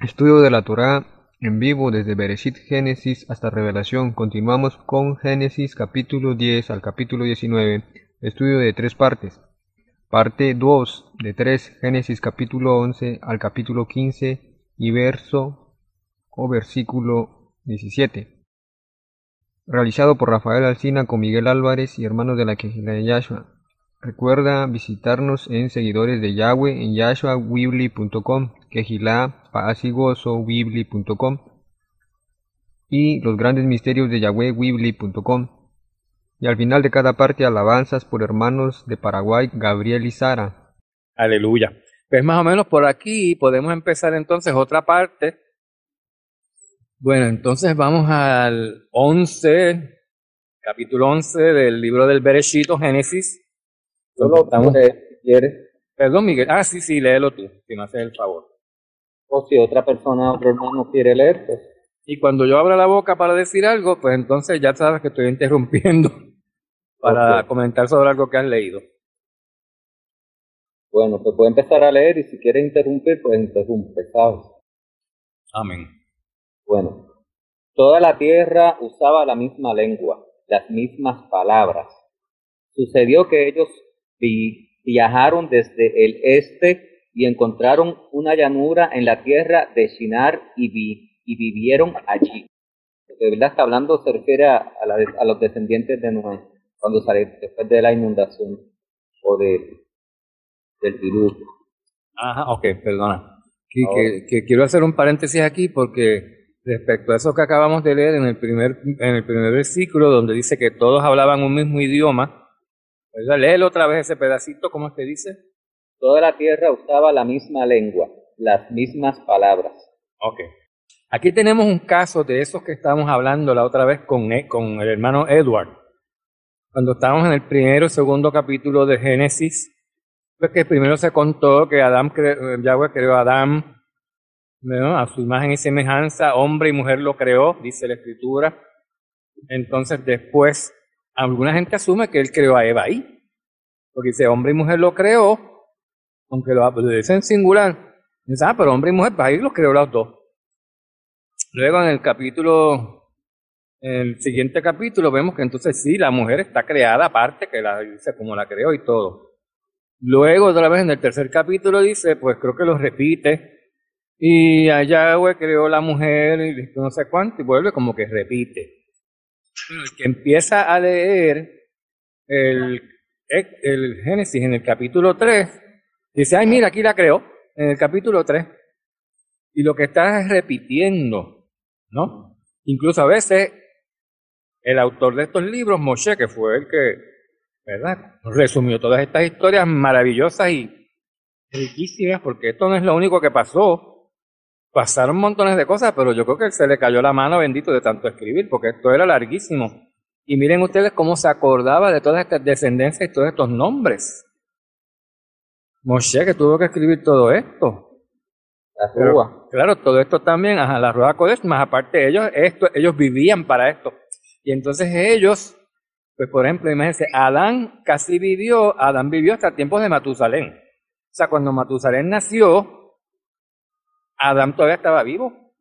Estudio de la Torá en vivo desde Bereshit Génesis hasta Revelación. Continuamos con Génesis capítulo 10 al capítulo 19. Estudio de 3 partes. Parte 2 de 3, Génesis capítulo 11 al capítulo 15 y verso o versículo 17. Realizado por Rafael Alsina con Miguel Álvarez y hermanos de la Quejilá de Yahshua. Recuerda visitarnos en Seguidores de Yahweh en yahshuawibli.com, Quejilá, Paz y Gozo, Wibli.com y Los Grandes Misterios de Yahweh, Wibli.com. Y al final de cada parte, alabanzas por hermanos de Paraguay, Gabriel y Sara. Aleluya. Pues más o menos por aquí podemos empezar entonces otra parte. Bueno, entonces vamos al 11, capítulo 11 del libro del Bereshit o Génesis. Yo lo puedo leer si quieres, Perdón, Miguel. Ah, sí, léelo tú, si me haces el favor. o si otra persona, otro hermano quiere leer, pues Y cuando yo abra la boca para decir algo, pues entonces ya sabes que estoy interrumpiendo para ok. comentar sobre algo que has leído. Bueno, pues puedo empezar a leer y si quiere interrumpir, pues interrumpe, ¿sabes? Amén. Bueno, toda la tierra usaba la misma lengua, las mismas palabras. Sucedió que ellos viajaron desde el este y encontraron una llanura en la tierra de Shinar y vivieron allí. De verdad está hablando, se refiere a los descendientes de Noé, cuando sale después de la inundación o del diluvio. Ajá, ok, perdona. Ahora, Que quiero hacer un paréntesis aquí porque respecto a eso que acabamos de leer en el primer versículo donde dice que todos hablaban un mismo idioma, ¿verdad? Léelo otra vez ese pedacito, ¿cómo es que dice? toda la tierra usaba la misma lengua, las mismas palabras. Ok. Aquí tenemos un caso de esos que estábamos hablando la otra vez con el hermano Edward. Cuando estábamos en el primero o segundo capítulo de Génesis, pues que primero se contó que Yahweh creó a Adán, ¿no? A su imagen y semejanza, hombre y mujer lo creó, dice la escritura. Entonces después, alguna gente asume que él creó a Eva ahí, porque dice hombre y mujer lo creó, aunque lo dice en singular. Dice, pero hombre y mujer, pues ahí los creó los dos. Luego en el siguiente capítulo vemos que entonces sí, la mujer está creada aparte, que la dice como la creó y todo. Luego otra vez en el tercer capítulo dice, pues creo que lo repite, y allá Yahweh creó la mujer y no sé cuánto, y vuelve como que repite. El que empieza a leer el, el Génesis en el capítulo 3 dice, ay mira, aquí la creó, en el capítulo 3 y lo que está es repitiendo, ¿no? Incluso a veces el autor de estos libros, Moshe, que fue el que, ¿verdad?, resumió todas estas historias maravillosas y riquísimas, porque esto no es lo único que pasó. Pasaron montones de cosas, pero yo creo que se le cayó la mano bendito de tanto escribir, porque esto era larguísimo. Y miren ustedes cómo se acordaba de todas estas descendencias y todos estos nombres. Moshe que tuvo que escribir todo esto. La Pero Rúa. claro, todo esto también, la Ruach Kodesh, más aparte de ellos, ellos vivían para esto. Y entonces ellos, pues por ejemplo, imagínense, Adán vivió hasta tiempos de Matusalén. O sea, cuando Matusalén nació, Adán todavía estaba vivo.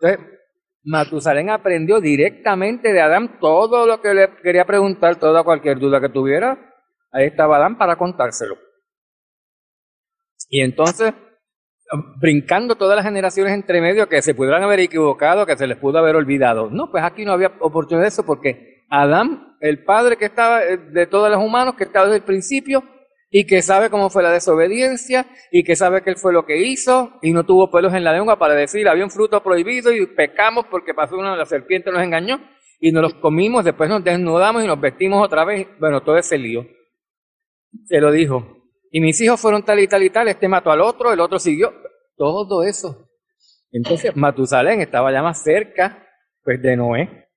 Entonces, Matusalén aprendió directamente de Adán todo lo que le quería preguntar, toda cualquier duda que tuviera. Ahí estaba Adán para contárselo. Y entonces, brincando todas las generaciones entre medio que se pudieran haber equivocado, que se les pudo haber olvidado. No, pues aquí no había oportunidad de eso porque Adán, el padre que estaba de todos los humanos, que estaba desde el principio y que sabe cómo fue la desobediencia y que sabe que él fue lo que hizo y no tuvo pelos en la lengua para decir había un fruto prohibido y pecamos porque pasó la serpiente nos engañó y nos los comimos, después nos desnudamos y nos vestimos otra vez. Bueno, todo ese lío. Se lo dijo. Y mis hijos fueron tal y tal y tal, este mató al otro, el otro siguió. Todo eso. Entonces, Matusalén estaba ya más cerca, pues, de Noé.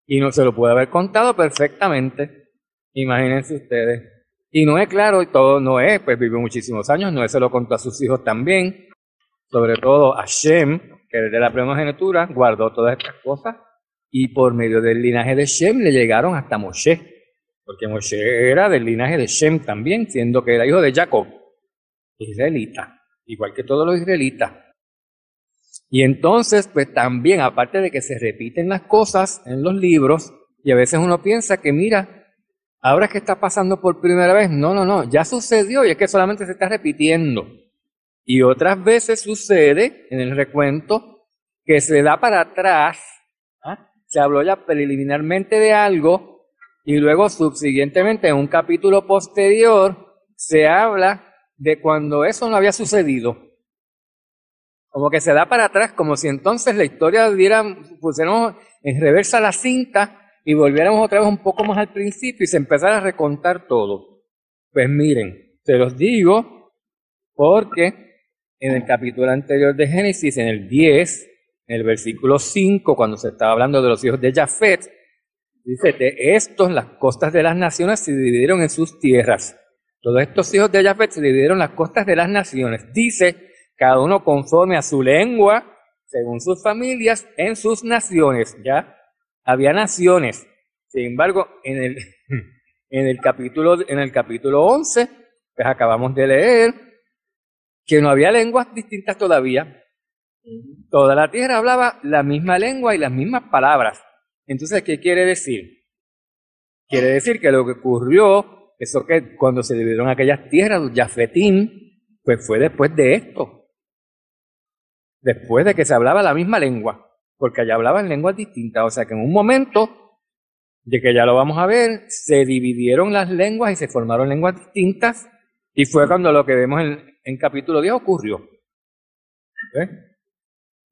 Y no se lo puede haber contado perfectamente. Imagínense ustedes. Y Noé, claro, y todo Noé, pues, vivió muchísimos años. Noé se lo contó a sus hijos también. Sobre todo a Shem, que es de la primogenitura, guardó todas estas cosas. Y por medio del linaje de Shem le llegaron hasta Moshe. Porque Moshe era del linaje de Shem también, siendo que era hijo de Jacob, israelita. igual que todos los israelitas. Y entonces, pues también, aparte de que se repiten las cosas en los libros, y a veces uno piensa que, mira, ahora es que está pasando por primera vez. No, ya sucedió y es que solamente se está repitiendo. Y otras veces sucede en el recuento que se da para atrás, ¿ah? Se habló ya preliminarmente de algo y luego subsiguientemente en un capítulo posterior se habla de cuando eso no había sucedido. Como que se da para atrás, como si entonces la historia pusiéramos en reversa la cinta y volviéramos otra vez un poco más al principio y se empezara a recontar todo. Pues miren, se los digo porque en el capítulo anterior de Génesis, en el 10, en el versículo 5, cuando se estaba hablando de los hijos de Jafet, dice, de estos las costas de las naciones se dividieron en sus tierras. Todos estos hijos de Jafet se dividieron las costas de las naciones. Dice, cada uno conforme a su lengua, según sus familias, en sus naciones. Ya había naciones. Sin embargo, en el capítulo 11, pues acabamos de leer que no había lenguas distintas todavía. Toda la tierra hablaba la misma lengua y las mismas palabras. Entonces, ¿qué quiere decir? Quiere decir que lo que ocurrió, eso que cuando se dividieron aquellas tierras, los Jafetín, pues fue después de esto. Después de que se hablaba la misma lengua, porque allá hablaban lenguas distintas. O sea que en un momento, de que ya lo vamos a ver, se dividieron las lenguas y se formaron lenguas distintas, y fue cuando lo que vemos en capítulo 10 ocurrió. ¿Okay?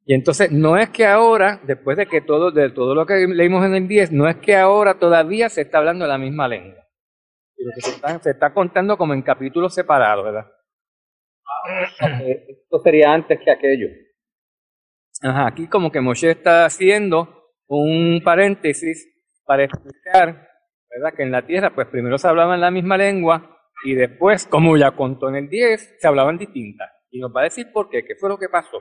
Y entonces no es que ahora, después de todo lo que leímos en el 10, no es que ahora todavía se está hablando la misma lengua. Sino que se está contando como en capítulos separados, ¿verdad? Esto sería antes que aquello. Ajá, aquí como que Moshe está haciendo un paréntesis para explicar, ¿verdad? Que en la tierra, pues primero se hablaba en la misma lengua y después, como ya contó en el 10, se hablaban distintas. Y nos va a decir por qué fue lo que pasó.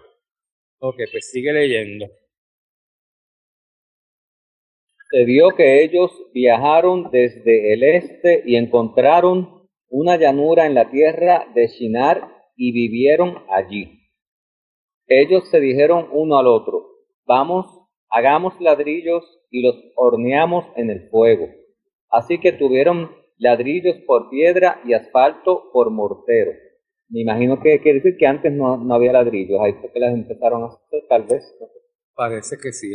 Ok, pues sigue leyendo. Se vio que ellos viajaron desde el este y encontraron una llanura en la tierra de Shinar y vivieron allí. Ellos se dijeron uno al otro, vamos, hagamos ladrillos y los horneamos en el fuego. Así que tuvieron ladrillos por piedra y asfalto por mortero. Me imagino que quiere decir que antes no había ladrillos, ahí fue que las empezaron a hacer, tal vez. Parece que sí.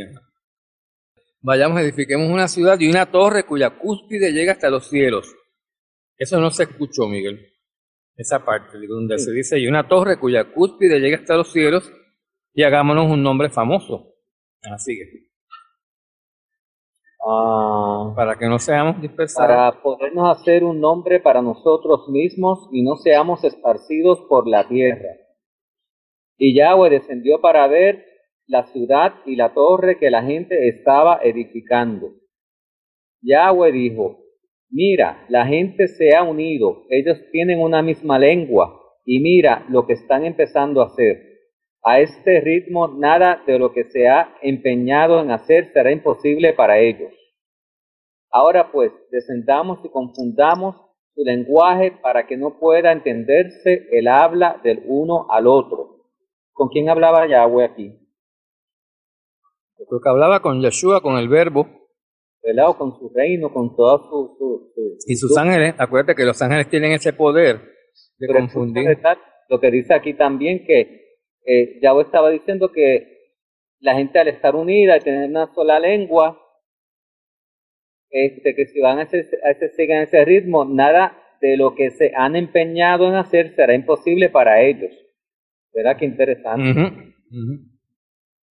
Vayamos, edifiquemos una ciudad y una torre cuya cúspide llega hasta los cielos. Eso no se escuchó, Miguel. Esa parte, donde se dice, y una torre cuya cúspide llega hasta los cielos, y hagámonos un nombre famoso. Así que. Para que no seamos dispersados. Para podernos hacer un nombre para nosotros mismos y no seamos esparcidos por la tierra. Y Yahweh descendió para ver la ciudad y la torre que la gente estaba edificando. Yahweh dijo, mira, la gente se ha unido, ellos tienen una misma lengua, y mira lo que están empezando a hacer. A este ritmo, nada de lo que se ha empeñado en hacer será imposible para ellos. Ahora pues, descendamos y confundamos su lenguaje para que no pueda entenderse el habla del uno al otro. ¿Con quién hablaba Yahweh aquí? Yo creo que hablaba con Yeshua, con el verbo. ¿Verdad? O con su reino, con toda y sus ángeles. Acuérdate que los ángeles tienen ese poder de confundir. Lo que dice aquí también que Yahweh estaba diciendo que la gente al estar unida y tener una sola lengua, que si van sigan ese ritmo, nada de lo que se han empeñado en hacer será imposible para ellos. ¿Verdad? Qué interesante.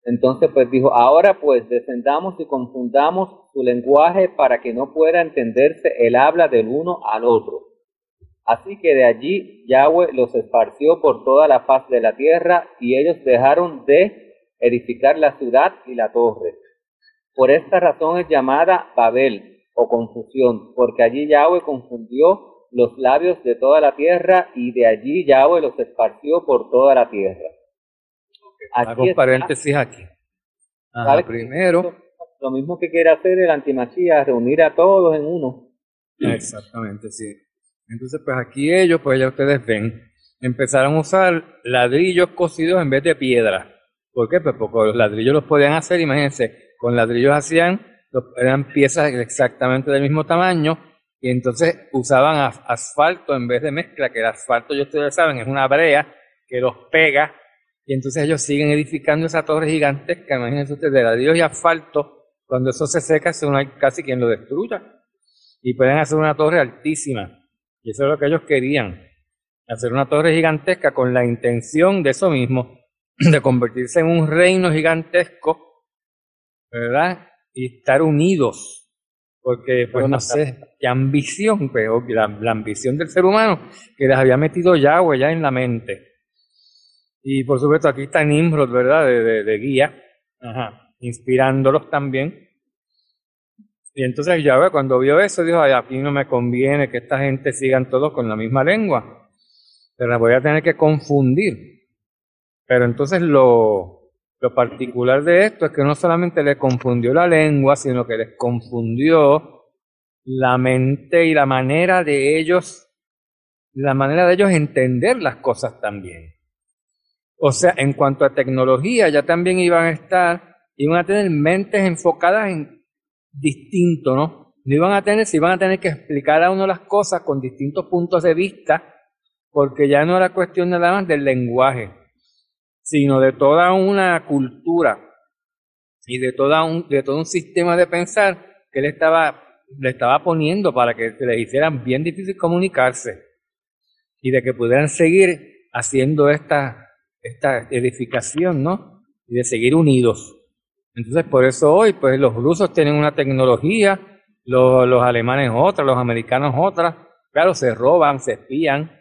Entonces pues dijo, ahora pues descendamos y confundamos su lenguaje para que no pueda entenderse el habla del uno al otro. Así que de allí Yahweh los esparció por toda la faz de la tierra y ellos dejaron de edificar la ciudad y la torre. Por esta razón es llamada Babel o confusión, porque allí Yahweh confundió los labios de toda la tierra y de allí Yahweh los esparció por toda la tierra. Hago un paréntesis aquí. Primero. Lo mismo que quiere hacer el antimachía, reunir a todos en uno. Exactamente, sí. Entonces, pues aquí ellos, pues ya ustedes ven, empezaron a usar ladrillos cocidos en vez de piedra. ¿Por qué? Pues porque los ladrillos los podían hacer, imagínense, con ladrillos eran piezas exactamente del mismo tamaño, y entonces usaban asfalto en vez de mezcla, que el asfalto, ya ustedes saben, es una brea que los pega, y entonces ellos siguen edificando esa torre gigantesca, imagínense ustedes, de ladrillos y asfalto. Cuando eso se seca, no hay casi quien lo destruya, y pueden hacer una torre altísima, y eso es lo que ellos querían, hacer una torre gigantesca con la intención de eso mismo, de convertirse en un reino gigantesco, ¿verdad? Y estar unidos, porque pues no sé, qué ambición, pero la ambición del ser humano que les había metido Yahweh ya en la mente. Y por supuesto aquí está Nimrod, ¿verdad? De guía, inspirándolos también. Y entonces Yahweh cuando vio eso dijo, ay, aquí no me conviene que esta gente sigan todos con la misma lengua, pero la voy a tener que confundir. Pero entonces lo particular de esto es que no solamente le confundió la lengua, sino que les confundió la mente y la manera de ellos entender las cosas también. O sea, en cuanto a tecnología, ya también iban a tener mentes enfocadas en distinto, ¿no? Se iban a tener que explicar a uno las cosas con distintos puntos de vista, porque ya no era cuestión nada más del lenguaje, sino de toda una cultura y de todo un sistema de pensar que le estaba poniendo para que se les hiciera bien difícil comunicarse y de que pudieran seguir haciendo esta edificación, ¿no? Y de seguir unidos. Entonces, por eso hoy, pues los rusos tienen una tecnología, los alemanes otra, los americanos otra. Claro, se roban, se espían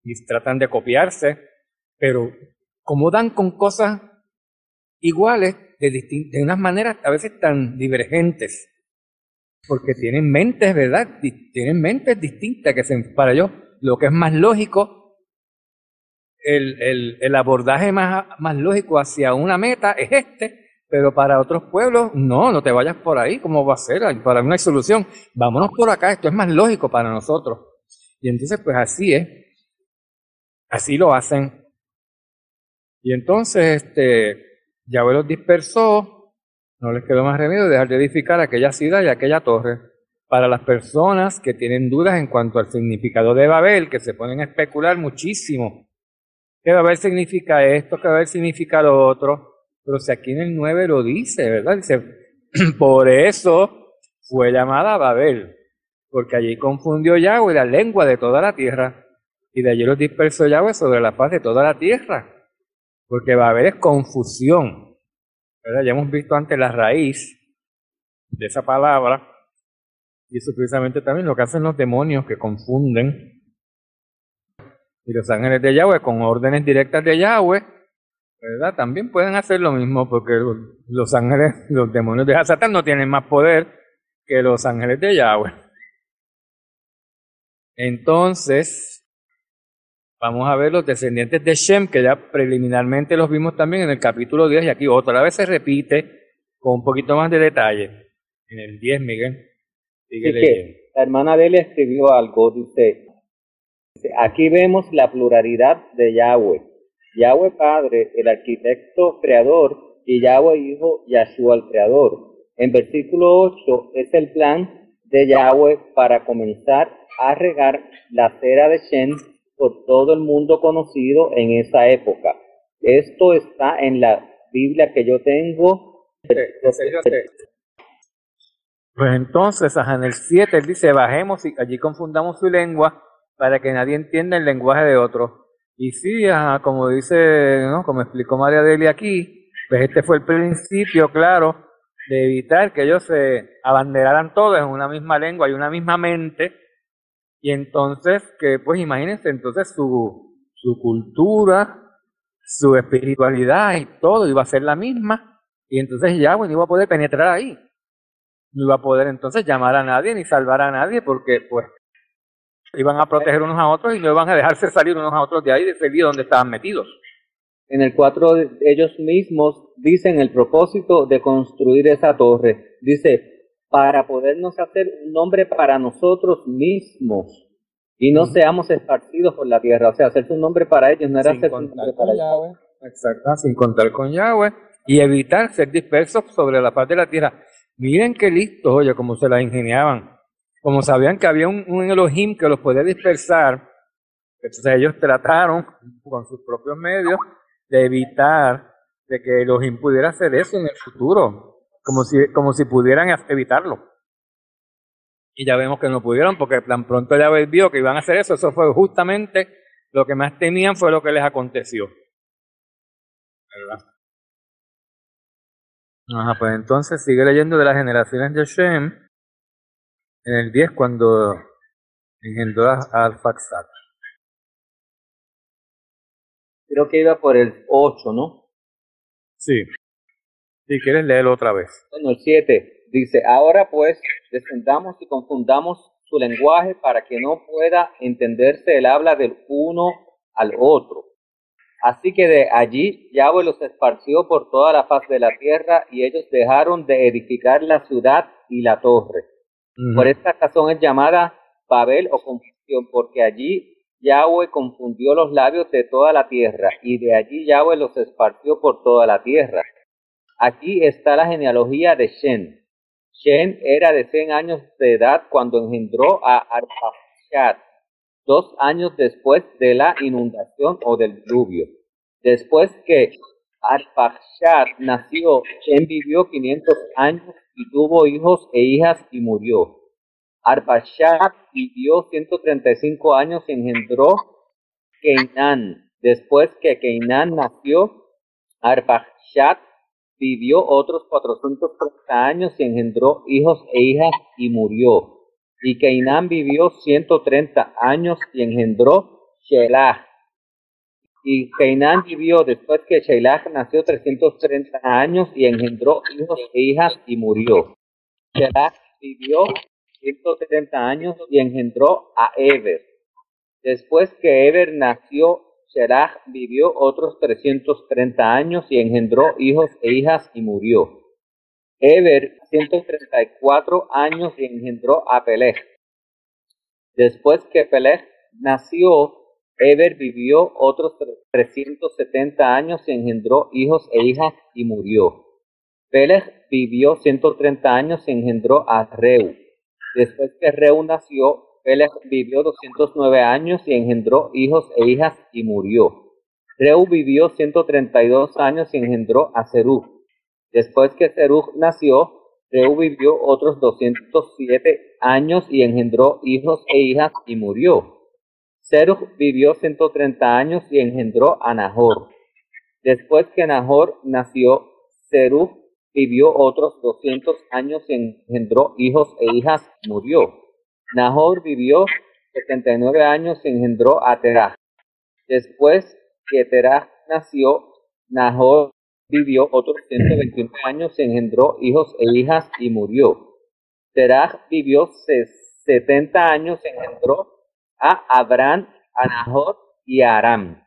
y tratan de copiarse, pero como dan con cosas iguales de unas maneras a veces tan divergentes, porque tienen mentes, ¿verdad? Tienen mentes distintas para ellos lo que es más lógico, el abordaje más lógico hacia una meta es pero para otros pueblos, no te vayas por ahí, ¿cómo va a ser? Para mí no hay solución, vámonos por acá, esto es más lógico para nosotros. Y entonces pues así es, así lo hacen. Y entonces Yahweh los dispersó, no les quedó más remedio de dejar de edificar aquella ciudad y aquella torre. Para las personas que tienen dudas en cuanto al significado de Babel, que se ponen a especular muchísimo, ¿qué Babel significa esto? ¿Qué Babel significa lo otro? Pero si aquí en el 9 lo dice, ¿verdad? Dice, por eso fue llamada Babel, porque allí confundió Yahweh la lengua de toda la tierra, y de allí los dispersó Yahweh sobre la faz de toda la tierra. Porque Babel es confusión, ¿verdad? Ya hemos visto antes la raíz de esa palabra, y eso precisamente también lo que hacen los demonios que confunden. Y los ángeles de Yahweh con órdenes directas de Yahweh, ¿verdad? También pueden hacer lo mismo, porque los ángeles, los demonios de Satán no tienen más poder que los ángeles de Yahweh. Entonces, vamos a ver los descendientes de Shem, que ya preliminarmente los vimos también en el capítulo 10, y aquí otra vez se repite con un poquito más de detalle. En el 10, Miguel. Sigue leyendo. La hermana Delia escribió algo, dice, aquí vemos la pluralidad de Yahweh. Yahweh Padre, el arquitecto creador, y Yahweh Hijo, Yahshua el creador. En versículo 8 es el plan de Yahweh para comenzar a regar la cera de Shem por todo el mundo conocido en esa época. Esto está en la Biblia que yo tengo. Pues entonces, en el 7 él dice, bajemos y allí confundamos su lengua para que nadie entienda el lenguaje de otro. Y sí, como dice, ¿no? Como explicó María Delia aquí, pues este fue el principio, claro, de evitar que ellos se abanderaran todos en una misma lengua y una misma mente. Y entonces, que pues imagínense, entonces su cultura, su espiritualidad y todo iba a ser la misma. Y entonces ya, bueno, iba a poder penetrar ahí. No iba a poder entonces llamar a nadie ni salvar a nadie porque pues iban a proteger unos a otros y no iban a dejarse salir unos a otros de ahí, de seguir donde estaban metidos. En el 4 ellos mismos dicen el propósito de construir esa torre. Dice, para podernos hacer un nombre para nosotros mismos y no seamos esparcidos por la tierra. O sea, hacerse un nombre para ellos no era Sin hacerse un contar nombre con para ellos. Yahweh. Exacto, sin contar con Yahweh. Y evitar ser dispersos sobre la faz de la tierra. Miren qué listos, oye, cómo se la ingeniaban. Como sabían que había un Elohim que los podía dispersar, entonces ellos trataron con sus propios medios de evitar de que Elohim pudiera hacer eso en el futuro, como si pudieran evitarlo. Y ya vemos que no pudieron, porque tan pronto ya vio que iban a hacer eso, eso fue justamente lo que más temían, fue lo que les aconteció. ¿Verdad? Ajá, pues entonces sigue leyendo de las generaciones de Shem, en el 10 cuando engendró a Arfaxad. Creo que iba por el 8, ¿no? Sí, si quieres leerlo otra vez. Bueno, el 7 dice, ahora pues descendamos y confundamos su lenguaje para que no pueda entenderse el habla del uno al otro. Así que de allí Yahweh los esparció por toda la faz de la tierra y ellos dejaron de edificar la ciudad y la torre. Por esta razón es llamada Babel o confusión, porque allí Yahweh confundió los labios de toda la tierra y de allí Yahweh los esparció por toda la tierra. Aquí está la genealogía de Shem. Shem era de 100 años de edad cuando engendró a Arpachshad, 2 años después de la inundación o del diluvio. Después que Arpachshad nació, Shem vivió 500 años y tuvo hijos e hijas y murió. Arpachshad vivió 135 años y engendró Keinán. Después que Keinán nació, Arpachshad vivió otros 430 años y engendró hijos e hijas y murió. Y Keinán vivió 130 años y engendró Shelah. Y Keinán vivió después que Shelah nació 330 años y engendró hijos e hijas y murió. Shelah vivió 130 años y engendró a Eber. Después que Eber nació, Shelah vivió otros 330 años y engendró hijos e hijas y murió. Eber 134 años y engendró a Peleg. Después que Peleg nació, Eber vivió otros 370 años y engendró hijos e hijas y murió. Peleg vivió 130 años y engendró a Reu. Después que Reu nació, Peleg vivió 209 años y engendró hijos e hijas y murió. Reu vivió 132 años y engendró a Serug. Después que Serug nació, Reu vivió otros 207 años y engendró hijos e hijas y murió. Serug vivió 130 años y engendró a Nahor. Después que Nahor nació, Serug vivió otros 200 años y engendró hijos e hijas y murió. Nahor vivió 79 años y engendró a Terah. Después que Terah nació, Nahor vivió otros 121 años y engendró hijos e hijas y murió. Terah vivió 70 años y engendró a Abraham, a Nahor y a Aram.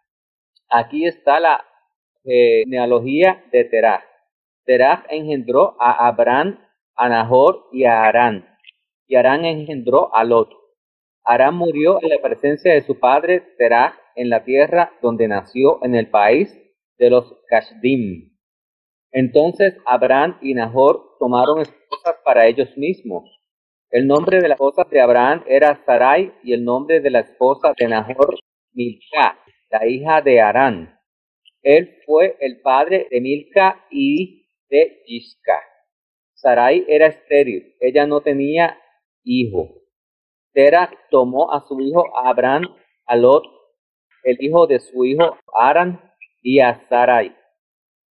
Aquí está la genealogía de Terah. Terah engendró a Abraham, a Nahor y a Aram. Y Aram engendró a Lot. Aram murió en la presencia de su padre Terah en la tierra donde nació, en el país de los Kashdim. Entonces Abraham y Nahor tomaron esposas para ellos mismos. El nombre de la esposa de Abraham era Sarai y el nombre de la esposa de Nahor, Milca, la hija de Harán. Él fue el padre de Milca y de Yisca. Sarai era estéril, ella no tenía hijo. Terah tomó a su hijo Abraham, a Lot, el hijo de su hijo Harán, y a Sarai,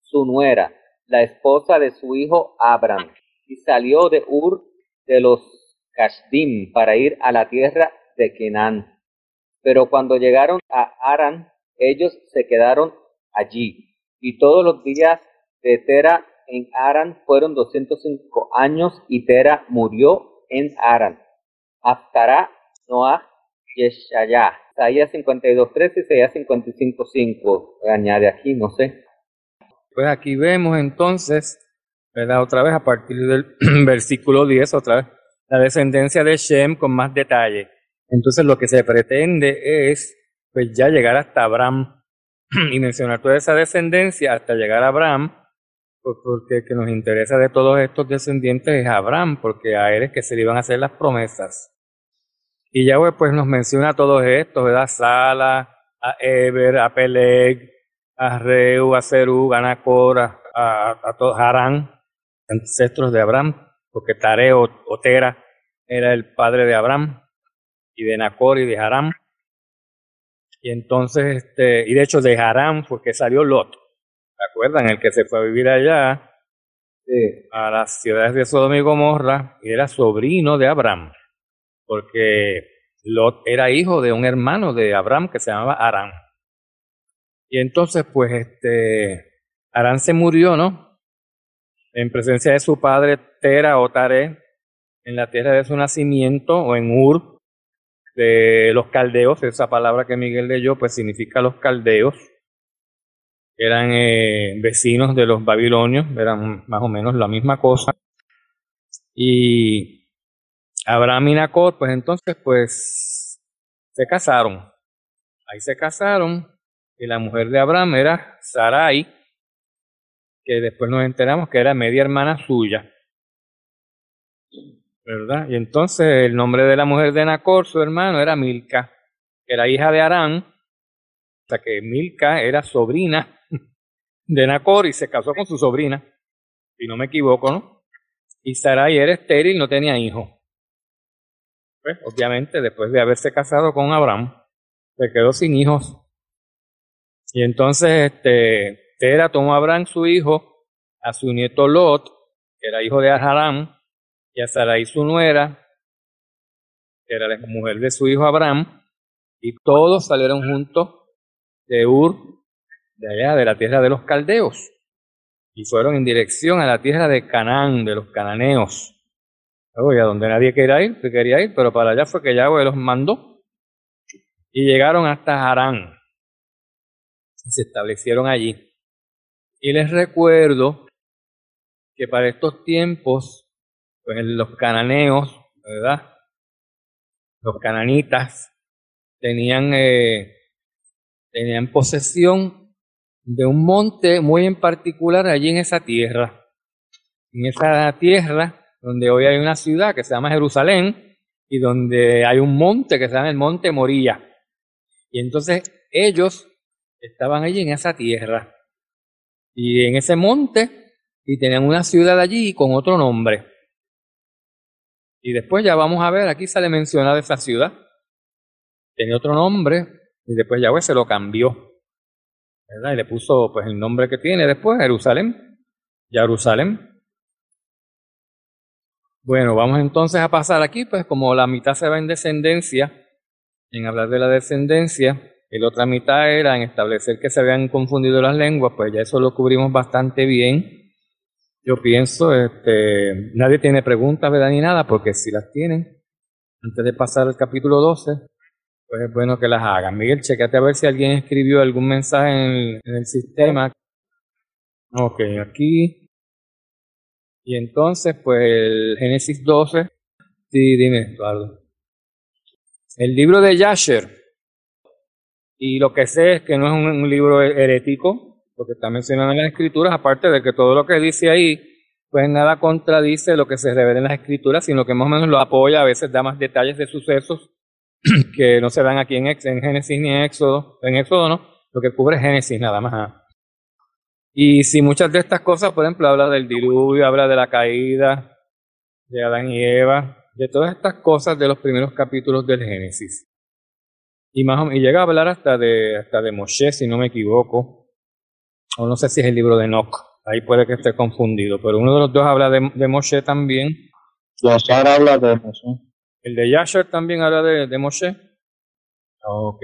su nuera, la esposa de su hijo Abraham, y salió de Ur de los Kashdim para ir a la tierra de Canaán. Pero cuando llegaron a Harán, ellos se quedaron allí, y todos los días de Terah en Harán fueron 205 años, y Terah murió en Harán. Aftará, Noah, Yeshaya. Isaías 52:3 y Isaías 55:5. Añade aquí, no sé. Pues aquí vemos entonces, ¿verdad? Otra vez a partir del versículo 10, otra vez, la descendencia de Shem con más detalle. Entonces lo que se pretende es pues ya llegar hasta Abraham y mencionar toda esa descendencia hasta llegar a Abraham, porque el que nos interesa de todos estos descendientes es Abraham, porque a él es que se le iban a hacer las promesas. Y Yahweh pues nos menciona a todos estos, ¿verdad? Sala, a Eber, a Peleg, a Reu, a Serug, a Nacor, a todos, Harán, ancestros de Abraham, porque Tareo o Tera era el padre de Abraham, y de Nacor y de Harán. Y entonces, y de hecho de Harán fue que salió Lot. ¿Se acuerdan? El que se fue a vivir allá a las ciudades de Sodoma y Gomorra, y era sobrino de Abraham, porque Lot era hijo de un hermano de Abraham que se llamaba Harán. Y entonces, pues, Harán se murió, ¿no? En presencia de su padre Tera o Taré, en la tierra de su nacimiento, o en Ur, de los caldeos. Esa palabra que Miguel leyó, pues significa los caldeos. Eran vecinos de los babilonios, eran más o menos la misma cosa. Y Abraham y Nacor, pues entonces, pues, se casaron. Ahí se casaron, y la mujer de Abraham era Sarai, que después nos enteramos que era media hermana suya, ¿verdad? Y entonces el nombre de la mujer de Nacor, su hermano, era Milca, que era hija de Harán, o sea que Milca era sobrina de Nacor y se casó con su sobrina, si no me equivoco, ¿no? Y Sarai era estéril, no tenía hijos. Pues, obviamente, después de haberse casado con Abraham, se quedó sin hijos. Y entonces Tera tomó a Abraham su hijo, a su nieto Lot, que era hijo de Harán, y a Sarai su nuera, que era la mujer de su hijo Abraham, y todos salieron juntos de Ur, de allá, de la tierra de los caldeos, y fueron en dirección a la tierra de Canaán, de los cananeos. Oye, a donde nadie quería ir, pero para allá fue que Yahweh los mandó, y llegaron hasta Harán, y se establecieron allí. Y les recuerdo que para estos tiempos, pues los cananeos, ¿verdad? Los cananitas tenían posesión de un monte muy en particular allí en esa tierra. En esa tierra donde hoy hay una ciudad que se llama Jerusalén y donde hay un monte que se llama el Monte Moría. Y entonces ellos estaban allí en esa tierra y en ese monte y tenían una ciudad allí con otro nombre. Y después ya vamos a ver, aquí sale mencionada esa ciudad. Tenía otro nombre y después Yahweh se lo cambió, ¿verdad? Y le puso pues el nombre que tiene después, Jerusalén. Jerusalén. Bueno, vamos entonces a pasar aquí, pues como la mitad se va en descendencia, en hablar de la descendencia, y la otra mitad era en establecer que se habían confundido las lenguas, pues ya eso lo cubrimos bastante bien. Yo pienso, nadie tiene preguntas, ¿verdad? Ni nada, porque si las tienen, antes de pasar al capítulo 12, pues es bueno que las hagan. Miguel, checate a ver si alguien escribió algún mensaje en el sistema. Ok, aquí. Y entonces, pues el Génesis 12. Sí, dime, Eduardo. El libro de Yasher. Y lo que sé es que no es un libro herético, porque está mencionado en las escrituras, aparte de que todo lo que dice ahí, pues nada contradice lo que se revela en las escrituras, sino que más o menos lo apoya, a veces da más detalles de sucesos que no se dan aquí en Génesis ni en Éxodo. En Éxodo no, lo que cubre es Génesis nada más. Y si muchas de estas cosas, por ejemplo, habla del diluvio, habla de la caída de Adán y Eva, de todas estas cosas de los primeros capítulos del Génesis. Y llega a hablar hasta de Moshe, si no me equivoco, o no sé si es el libro de Enoch, ahí puede que esté confundido, pero uno de los dos habla de Moshe también. Yashar habla de Moshe. ¿El de Yasher también habla de Moshe? Ok.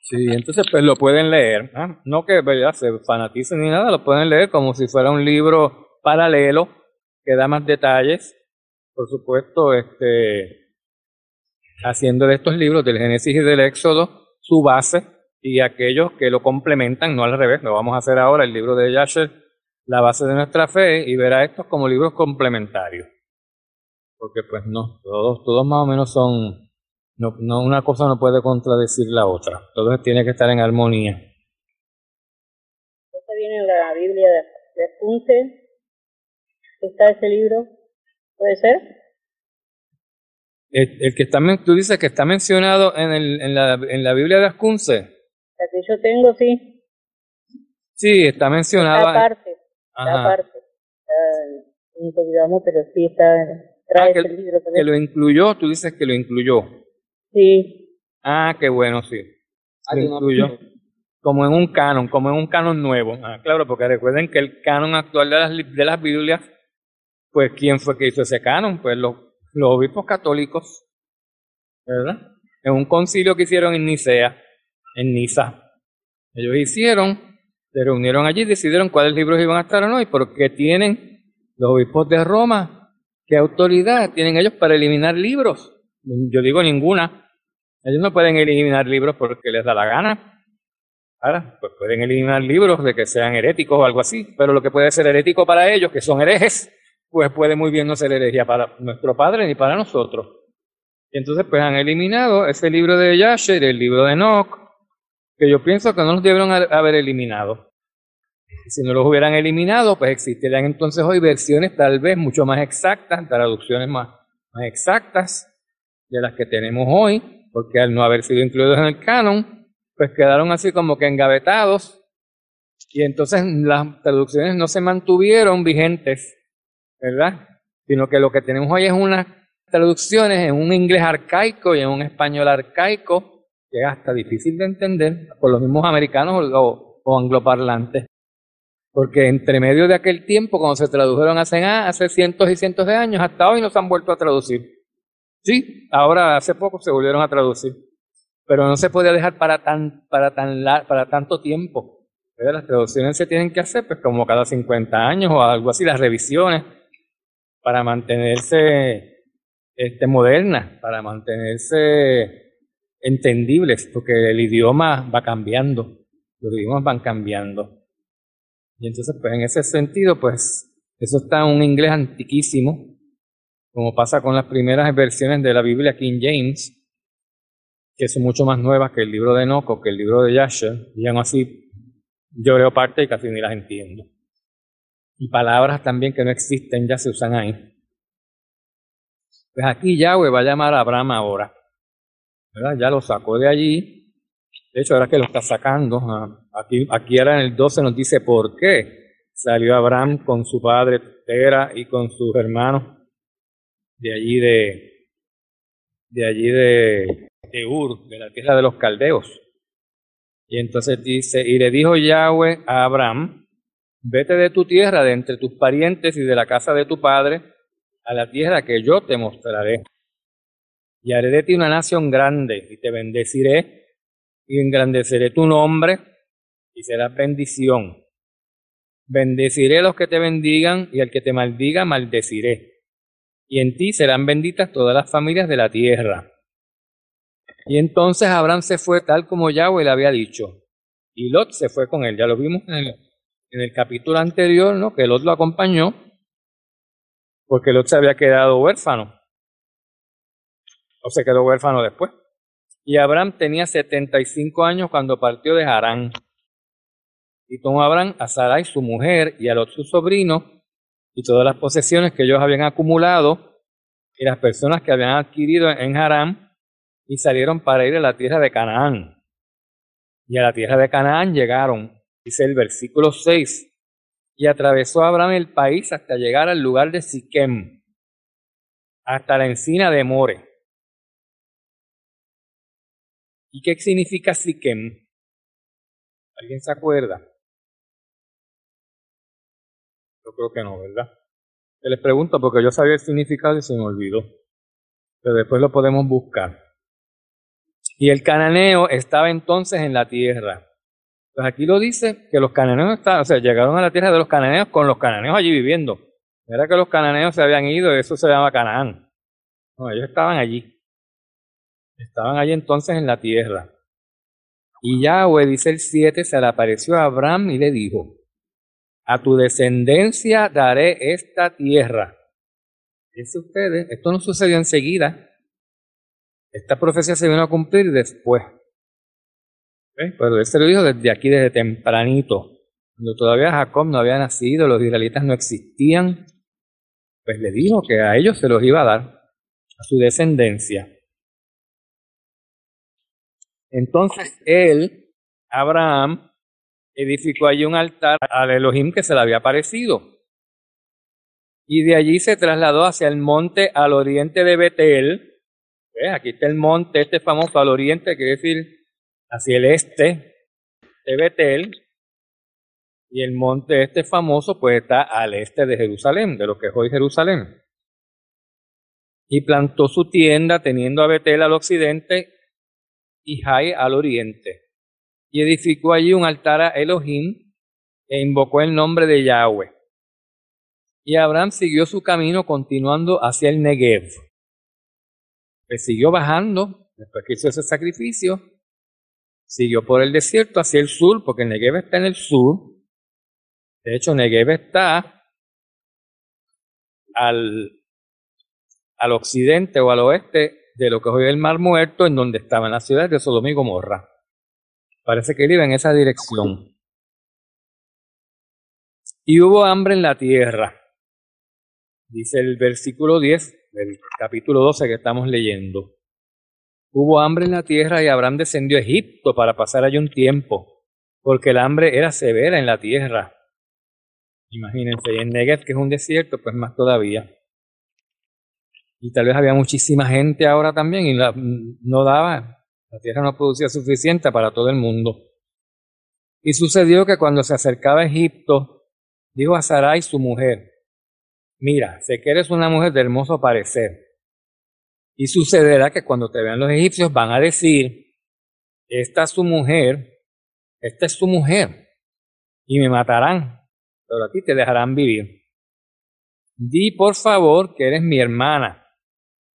Sí, entonces pues lo pueden leer, ¿eh? No que ¿verdad? Se fanaticen ni nada, lo pueden leer como si fuera un libro paralelo que da más detalles, por supuesto, haciendo de estos libros del Génesis y del Éxodo su base y aquellos que lo complementan, no al revés. Lo vamos a hacer ahora, el libro de Yasher, la base de nuestra fe, y verá estos como libros complementarios. porque pues no, todos más o menos son, una cosa no puede contradecir la otra, todo tiene que estar en armonía. Esta viene en la Biblia de Ascunce, está ese libro, ¿puede ser? El que está, tú dices que está mencionado en la Biblia de Ascunce. La que yo tengo, sí. Sí, está mencionado. Está digamos, pero sí está, trae ese libro. Que lo incluyó, tú dices que lo incluyó. Sí. Ah, qué bueno, sí. Lo incluyó. Como en un canon nuevo. Ah, claro, porque recuerden que el canon actual de las Biblias, pues ¿quién fue que hizo ese canon? Pues los obispos católicos, ¿verdad? En un concilio que hicieron en Nicea, en Niza. Ellos se reunieron allí, decidieron cuáles libros iban a estar o no, y por qué tienen los obispos de Roma, qué autoridad tienen ellos para eliminar libros. Yo digo ninguna. Ellos no pueden eliminar libros porque les da la gana. Ahora, pues pueden eliminar libros de que sean heréticos o algo así, pero lo que puede ser herético para ellos, que son herejes, pues puede muy bien no ser herejía para nuestro Padre ni para nosotros. Y entonces pues han eliminado ese libro de Yasher, el libro de Enoch, que yo pienso que no los debieron haber eliminado. Si no los hubieran eliminado, pues existirían entonces hoy versiones tal vez mucho más exactas, traducciones más exactas de las que tenemos hoy, porque al no haber sido incluidos en el canon, pues quedaron así como que engavetados, y entonces las traducciones no se mantuvieron vigentes, ¿verdad? Sino que lo que tenemos hoy es unas traducciones en un inglés arcaico y en un español arcaico, que es hasta difícil de entender por los mismos americanos o angloparlantes. Porque entre medio de aquel tiempo, cuando se tradujeron hace cientos y cientos de años, hasta hoy no se han vuelto a traducir. Sí, ahora hace poco se volvieron a traducir, pero no se podía dejar para tanto tiempo. ¿Verdad? Las traducciones se tienen que hacer pues como cada 50 años o algo así, las revisiones, para mantenerse modernas, para mantenerse entendibles, porque el idioma va cambiando, los idiomas van cambiando. Y entonces, pues en ese sentido, pues eso está en un inglés antiquísimo, como pasa con las primeras versiones de la Biblia King James, que son mucho más nuevas que el libro de Enoch o que el libro de Yasher, y aún así yo leo parte y casi ni las entiendo. Y palabras también que no existen ya se usan ahí. Pues aquí Yahweh va a llamar a Abraham ahora, ¿verdad? Ya lo sacó de allí. De hecho, ahora que lo está sacando, aquí ahora en el 12 nos dice por qué salió Abraham con su padre Tera y con sus hermanos de allí de Ur, de la tierra de los caldeos. Y entonces dice, y le dijo Yahweh a Abraham, vete de tu tierra, de entre tus parientes y de la casa de tu padre, a la tierra que yo te mostraré. Y haré de ti una nación grande, y te bendeciré, y engrandeceré tu nombre, y serás bendición. Bendeciré a los que te bendigan, y al que te maldiga, maldeciré. Y en ti serán benditas todas las familias de la tierra. Y entonces Abraham se fue tal como Yahweh le había dicho. Y Lot se fue con él. Ya lo vimos en el capítulo anterior, ¿no? Que Lot lo acompañó, porque Lot se había quedado huérfano. O se quedó huérfano después. Y Abraham tenía 75 años cuando partió de Harán. Y tomó Abraham a Sarai su mujer y a Lot su sobrino y todas las posesiones que ellos habían acumulado y las personas que habían adquirido en Harán, y salieron para ir a la tierra de Canaán. Y a la tierra de Canaán llegaron, dice el versículo 6, y atravesó Abraham el país hasta llegar al lugar de Siquem, hasta la encina de More. ¿Y qué significa Siquem? ¿Alguien se acuerda? Yo creo que no, ¿verdad? Te les pregunto porque yo sabía el significado y se me olvidó. Pero después lo podemos buscar. Y el cananeo estaba entonces en la tierra. Pues aquí lo dice que los cananeos llegaron a la tierra de los cananeos con los cananeos allí viviendo. No era que los cananeos se habían ido y eso se llama Canaán. No, ellos estaban allí. Estaban allí entonces en la tierra. Y Yahweh, dice el 7, se le apareció a Abraham y le dijo, a tu descendencia daré esta tierra. Fíjense ustedes, esto no sucedió enseguida. Esta profecía se vino a cumplir después. Pero él se lo dijo desde aquí, desde tempranito. Cuando todavía Jacob no había nacido, los israelitas no existían, pues le dijo que a ellos se los iba a dar, a su descendencia. Entonces él, Abraham, edificó allí un altar al Elohim que se le había aparecido. Y de allí se trasladó hacia el monte al oriente de Betel. Aquí está el monte, este famoso al oriente, quiere decir hacia el este de Betel. Y el monte este famoso pues está al este de Jerusalén, de lo que es hoy Jerusalén. Y plantó su tienda teniendo a Betel al occidente y Jai al oriente. Y edificó allí un altar a Elohim e invocó el nombre de Yahweh. Y Abraham siguió su camino continuando hacia el Negev. Pues siguió bajando, después que hizo ese sacrificio, siguió por el desierto hacia el sur, porque el Negev está en el sur. De hecho, Negev está al occidente o al oeste de lo que es hoy el Mar Muerto, en donde estaban las ciudades de Sodoma y Gomorra. Parece que él iba en esa dirección. Y hubo hambre en la tierra. Dice el versículo 10 del capítulo 12 que estamos leyendo. Hubo hambre en la tierra y Abraham descendió a Egipto para pasar allí un tiempo, porque el hambre era severa en la tierra. Imagínense, y en Negev, que es un desierto, pues más todavía. Y tal vez había muchísima gente ahora también y no daba, la tierra no producía suficiente para todo el mundo. Y sucedió que cuando se acercaba a Egipto, dijo a Sarai su mujer: mira, sé que eres una mujer de hermoso parecer. Y sucederá que cuando te vean los egipcios van a decir: esta es su mujer, y me matarán, pero a ti te dejarán vivir. Di por favor que eres mi hermana,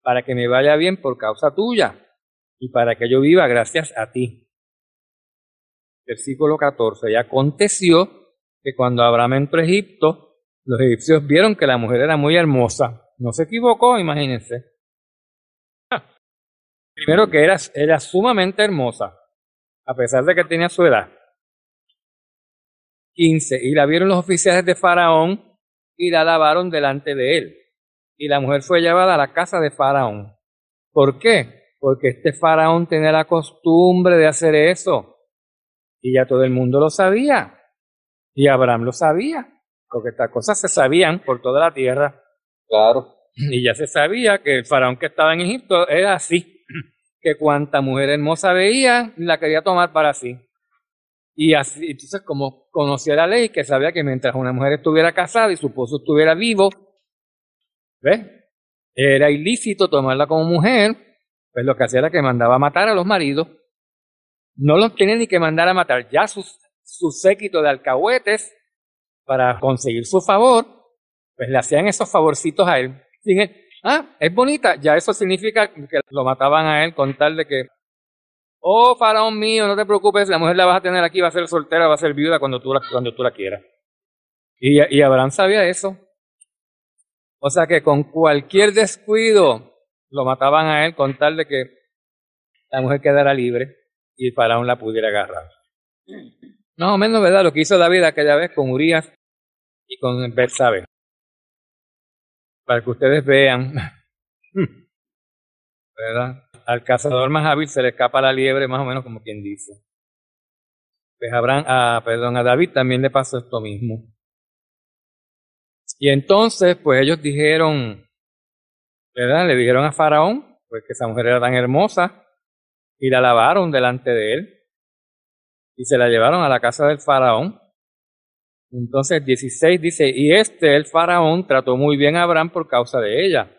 para que me vaya bien por causa tuya, y para que yo viva gracias a ti. Versículo 14. Y aconteció que cuando Abraham entró a Egipto, los egipcios vieron que la mujer era muy hermosa. No se equivocó, imagínense. Primero que era sumamente hermosa, a pesar de que tenía su edad. 15. Y la vieron los oficiales de Faraón y la lavaron delante de él. Y la mujer fue llevada a la casa de Faraón. ¿Por qué? Porque este Faraón tenía la costumbre de hacer eso. Y ya todo el mundo lo sabía. Y Abraham lo sabía. Porque estas cosas se sabían por toda la tierra. Claro. Y ya se sabía que el Faraón que estaba en Egipto era así. Que cuanta mujer hermosa veía, la quería tomar para sí. Y así, entonces, como conocía la ley, que sabía que mientras una mujer estuviera casada y su esposo estuviera vivo, ¿ves? Era ilícito tomarla como mujer, pues lo que hacía era que mandaba a matar a los maridos. No los tenía ni que mandar a matar, ya su séquito de alcahuetes, para conseguir su favor, pues le hacían esos favorcitos a él. Es bonita, ya eso significa que lo mataban a él con tal de que: oh, Faraón mío, no te preocupes, la mujer la vas a tener aquí, va a ser soltera, va a ser viuda cuando tú la quieras. Y Abraham sabía eso. O sea que con cualquier descuido lo mataban a él con tal de que la mujer quedara libre y el Faraón la pudiera agarrar. Más o menos, ¿verdad? Lo que hizo David aquella vez con Urías y con Betsabé. Para que ustedes vean, ¿verdad? Al cazador más hábil se le escapa la liebre, más o menos como quien dice. Pues a David también le pasó esto mismo. Y entonces, pues ellos dijeron, ¿verdad? Le dijeron a Faraón, pues que esa mujer era tan hermosa, y la lavaron delante de él, y se la llevaron a la casa del Faraón. Entonces 16 dice: y el Faraón trató muy bien a Abraham por causa de ella,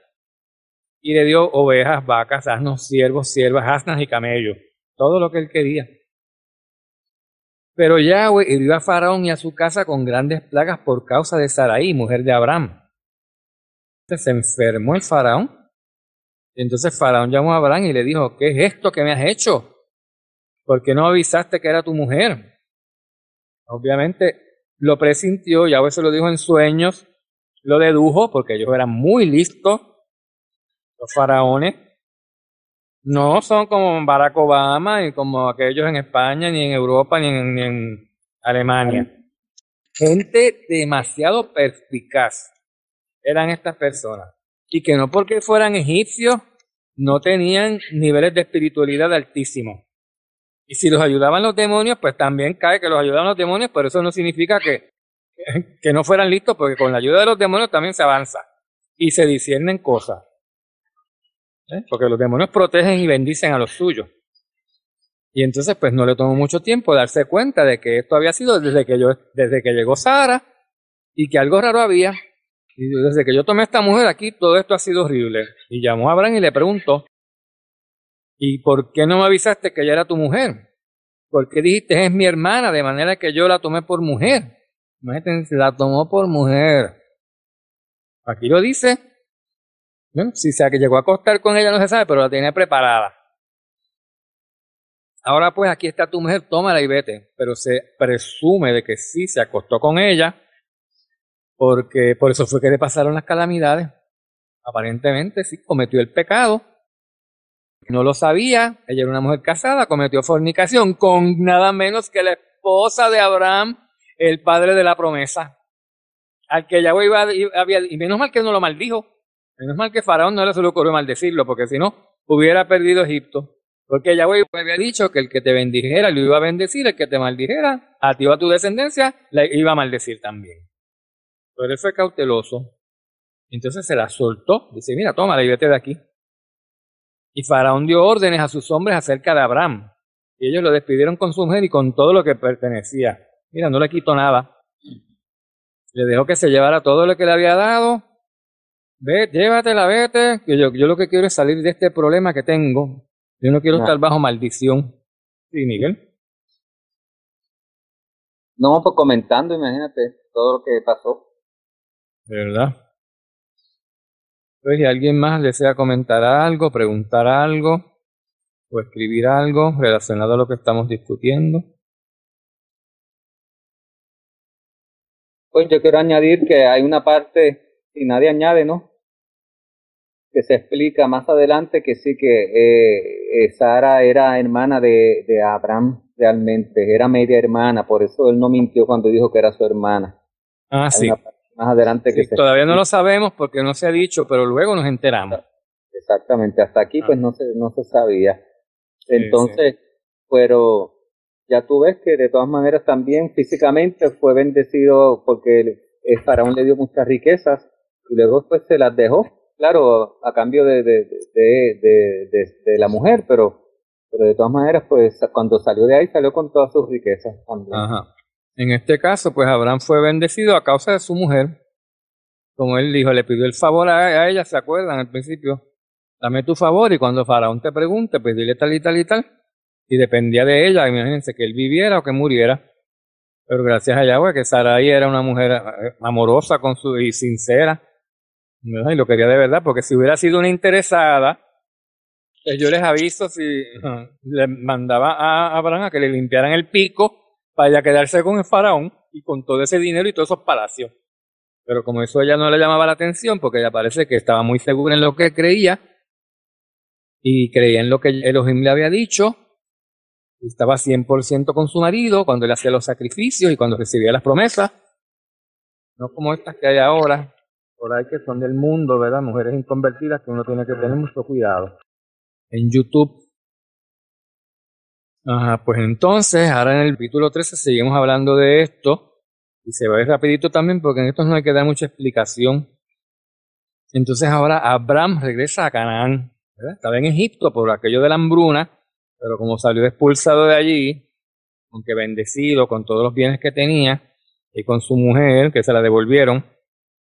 y le dio ovejas, vacas, asnos, siervos, siervas, asnas y camellos, todo lo que él quería. Pero Yahweh hirió a Faraón y a su casa con grandes plagas por causa de Sarai, mujer de Abraham. Entonces se enfermó el Faraón. Entonces Faraón llamó a Abraham y le dijo: ¿qué es esto que me has hecho? ¿Por qué no avisaste que era tu mujer? Obviamente lo presintió, Yahweh se lo dijo en sueños, lo dedujo porque ellos eran muy listos, los faraones. No son como Barack Obama y como aquellos en España, ni en Europa, ni en Alemania. Gente demasiado perspicaz eran estas personas. Y que no porque fueran egipcios, no tenían niveles de espiritualidad altísimos. Y si los ayudaban los demonios, pues también cae que los ayudaban los demonios, pero eso no significa que no fueran listos, porque con la ayuda de los demonios también se avanza y se disciernen cosas. Porque los demonios protegen y bendicen a los suyos. Y entonces pues no le tomó mucho tiempo darse cuenta de que esto había sido desde que llegó Sara y que algo raro había. Y desde que yo tomé a esta mujer aquí, todo esto ha sido horrible. Y llamó a Abraham y le preguntó, ¿y por qué no me avisaste que ella era tu mujer? ¿Por qué dijiste es mi hermana? De manera que yo la tomé por mujer. Imagínate, la tomó por mujer. Aquí lo dice. ¿No? Si sea que llegó a acostar con ella no se sabe, pero la tenía preparada. Ahora pues aquí está tu mujer, tómala y vete. Pero se presume de que sí se acostó con ella, porque por eso fue que le pasaron las calamidades. Aparentemente sí, cometió el pecado. No lo sabía, ella era una mujer casada, cometió fornicación con nada menos que la esposa de Abraham, el padre de la promesa, al que Yahweh había, y menos mal que no lo maldijo, menos mal que Faraón no se le ocurrió maldecirlo, porque si no, hubiera perdido Egipto, porque Yahweh había dicho que el que te bendijera lo iba a bendecir, el que te maldijera, a ti o a tu descendencia, la iba a maldecir también. Pero él fue cauteloso, entonces se la soltó, dice, mira, tómala y vete de aquí. Y Faraón dio órdenes a sus hombres acerca de Abraham. Y ellos lo despidieron con su mujer y con todo lo que pertenecía. Mira, no le quitó nada. Le dejó que se llevara todo lo que le había dado. Ve, llévatela, vete. Que yo lo que quiero es salir de este problema que tengo. Yo no quiero estar bajo maldición. Sí, Miguel. No, pues comentando, imagínate todo lo que pasó. ¿Verdad? Pues si alguien más desea comentar algo, preguntar algo o escribir algo relacionado a lo que estamos discutiendo. Pues yo quiero añadir que hay una parte, si nadie añade, ¿no? Que se explica más adelante que sí que Sara era hermana de Abraham realmente, era media hermana, por eso él no mintió cuando dijo que era su hermana. Ah, Hay sí. una parte más adelante que Sí, todavía no lo sabemos porque no se ha dicho, pero luego nos enteramos. Exactamente, hasta aquí pues no se sabía. Entonces, sí. pero ya tú ves que de todas maneras también físicamente fue bendecido porque el faraón le dio muchas riquezas y luego pues se las dejó, claro, a cambio de la mujer, pero de todas maneras pues cuando salió de ahí salió con todas sus riquezas también. Ajá. En este caso, pues Abraham fue bendecido a causa de su mujer. Como él dijo, le pidió el favor a ella, ¿se acuerdan al principio? Dame tu favor y cuando Faraón te pregunte, pues dile tal y tal y tal. Y dependía de ella, imagínense, que él viviera o que muriera. Pero gracias a Yahweh, que Sarai era una mujer amorosa y sincera, ¿verdad? Y lo quería de verdad, porque si hubiera sido una interesada, pues yo les aviso si le mandaba a Abraham a que le limpiaran el pico para ella quedarse con el faraón y con todo ese dinero y todos esos palacios. Pero como eso a ella no le llamaba la atención, porque ella parece que estaba muy segura en lo que creía, y creía en lo que Elohim le había dicho, y estaba 100% con su marido cuando él hacía los sacrificios y cuando recibía las promesas, no como estas que hay ahora, por ahí que son del mundo, ¿verdad? Mujeres inconvertidas que uno tiene que tener mucho cuidado. En YouTube. Ajá, pues entonces, ahora en el capítulo 13 seguimos hablando de esto, y se va a ver rapidito también porque en esto no hay que dar mucha explicación. Entonces ahora Abraham regresa a Canaán, ¿verdad? Estaba en Egipto por aquello de la hambruna, pero como salió expulsado de allí, aunque bendecido con todos los bienes que tenía, y con su mujer, que se la devolvieron,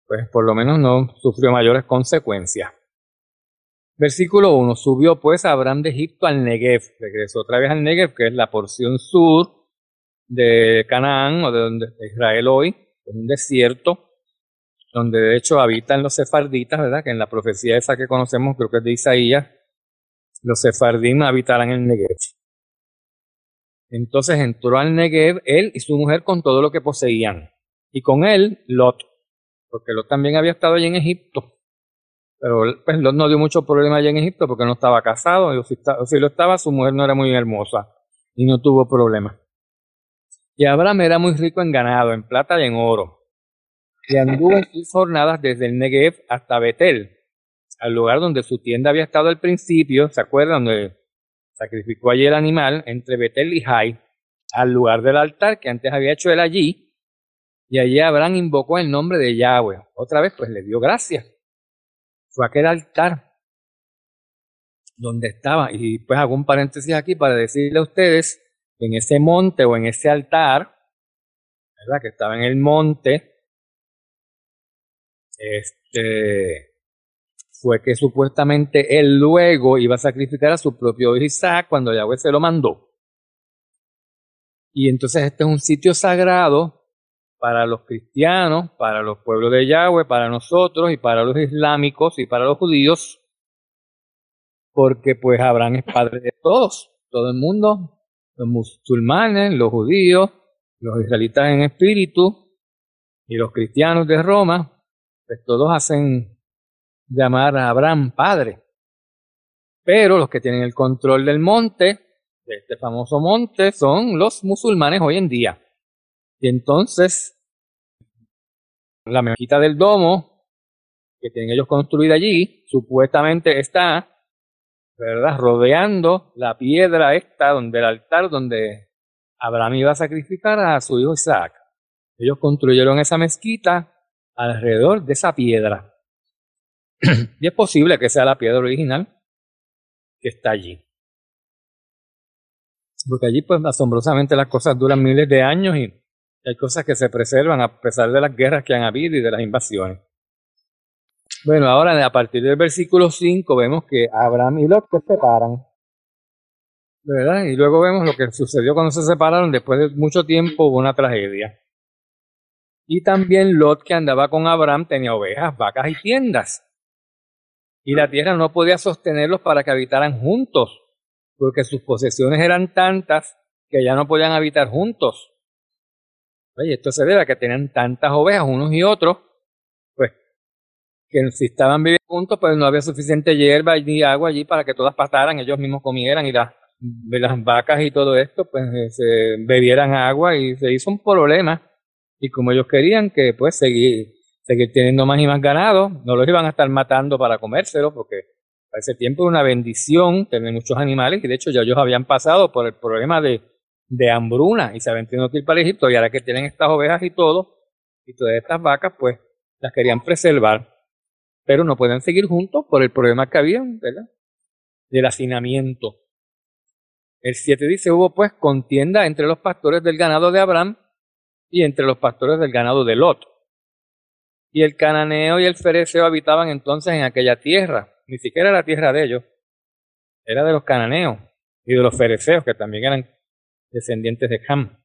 pues por lo menos no sufrió mayores consecuencias. Versículo 1. Subió pues Abraham de Egipto al Negev. Regresó otra vez al Negev, que es la porción sur de Canaán, o de donde está Israel hoy, es un desierto, donde de hecho habitan los sefarditas, ¿verdad? Que en la profecía esa que conocemos, creo que es de Isaías, los sefardim habitarán en el Negev. Entonces entró al Negev él y su mujer con todo lo que poseían, y con él Lot, porque Lot también había estado allí en Egipto, pero pues Lot no dio mucho problema allí en Egipto porque no estaba casado, o si lo estaba, su mujer no era muy hermosa y no tuvo problema. Y Abraham era muy rico en ganado, en plata y en oro, y anduvo en sus jornadas desde el Negev hasta Betel, al lugar donde su tienda había estado al principio, ¿se acuerdan? Donde sacrificó allí el animal, entre Betel y Jai, al lugar del altar que antes había hecho él allí, y allí Abraham invocó el nombre de Yahweh. Otra vez, pues le dio gracias. Fue aquel altar donde estaba, y pues hago un paréntesis aquí para decirle a ustedes que en ese monte o en ese altar, ¿verdad? Que estaba en el monte, fue que supuestamente él luego iba a sacrificar a su propio hijo Isaac cuando Yahweh se lo mandó. Y entonces este es un sitio sagrado para los cristianos, para los pueblos de Yahweh, para nosotros y para los islámicos y para los judíos, porque pues Abraham es padre de todos, todo el mundo, los musulmanes, los judíos, los israelitas en espíritu y los cristianos de Roma, pues todos hacen llamar a Abraham padre. Pero los que tienen el control del monte, de este famoso monte, son los musulmanes hoy en día. Y entonces, la mezquita del domo, que tienen ellos construida allí, supuestamente está, ¿verdad?, rodeando la piedra esta, donde el altar donde Abraham iba a sacrificar a su hijo Isaac. Ellos construyeron esa mezquita alrededor de esa piedra. Y es posible que sea la piedra original que está allí. Porque allí, pues, asombrosamente las cosas duran miles de años y hay cosas que se preservan a pesar de las guerras que han habido y de las invasiones. Bueno, ahora a partir del versículo 5 vemos que Abraham y Lot se separan, ¿verdad? Y luego vemos lo que sucedió cuando se separaron. Después de mucho tiempo hubo una tragedia. Y también Lot, que andaba con Abraham, tenía ovejas, vacas y tiendas. Y la tierra no podía sostenerlos para que habitaran juntos, porque sus posesiones eran tantas que ya no podían habitar juntos. Oye, esto se debe a que tenían tantas ovejas unos y otros, pues que si estaban viviendo juntos, pues no había suficiente hierba ni agua allí para que todas pastaran, ellos mismos comieran y las vacas y todo esto, pues se bebieran agua y se hizo un problema. Y como ellos querían que pues seguir teniendo más y más ganado, no los iban a estar matando para comérselo, porque a ese tiempo era una bendición tener muchos animales, y de hecho ya ellos habían pasado por el problema de hambruna y se habían tenido que ir para Egipto, y ahora que tienen estas ovejas y todas estas vacas, pues las querían preservar, pero no pueden seguir juntos por el problema que había, ¿verdad?, del hacinamiento. El 7 dice: hubo pues contienda entre los pastores del ganado de Abraham y entre los pastores del ganado de Lot. Y el cananeo y el fereceo habitaban entonces en aquella tierra. Ni siquiera era la tierra de ellos, era de los cananeos y de los fereceos, que también eran descendientes de Ham.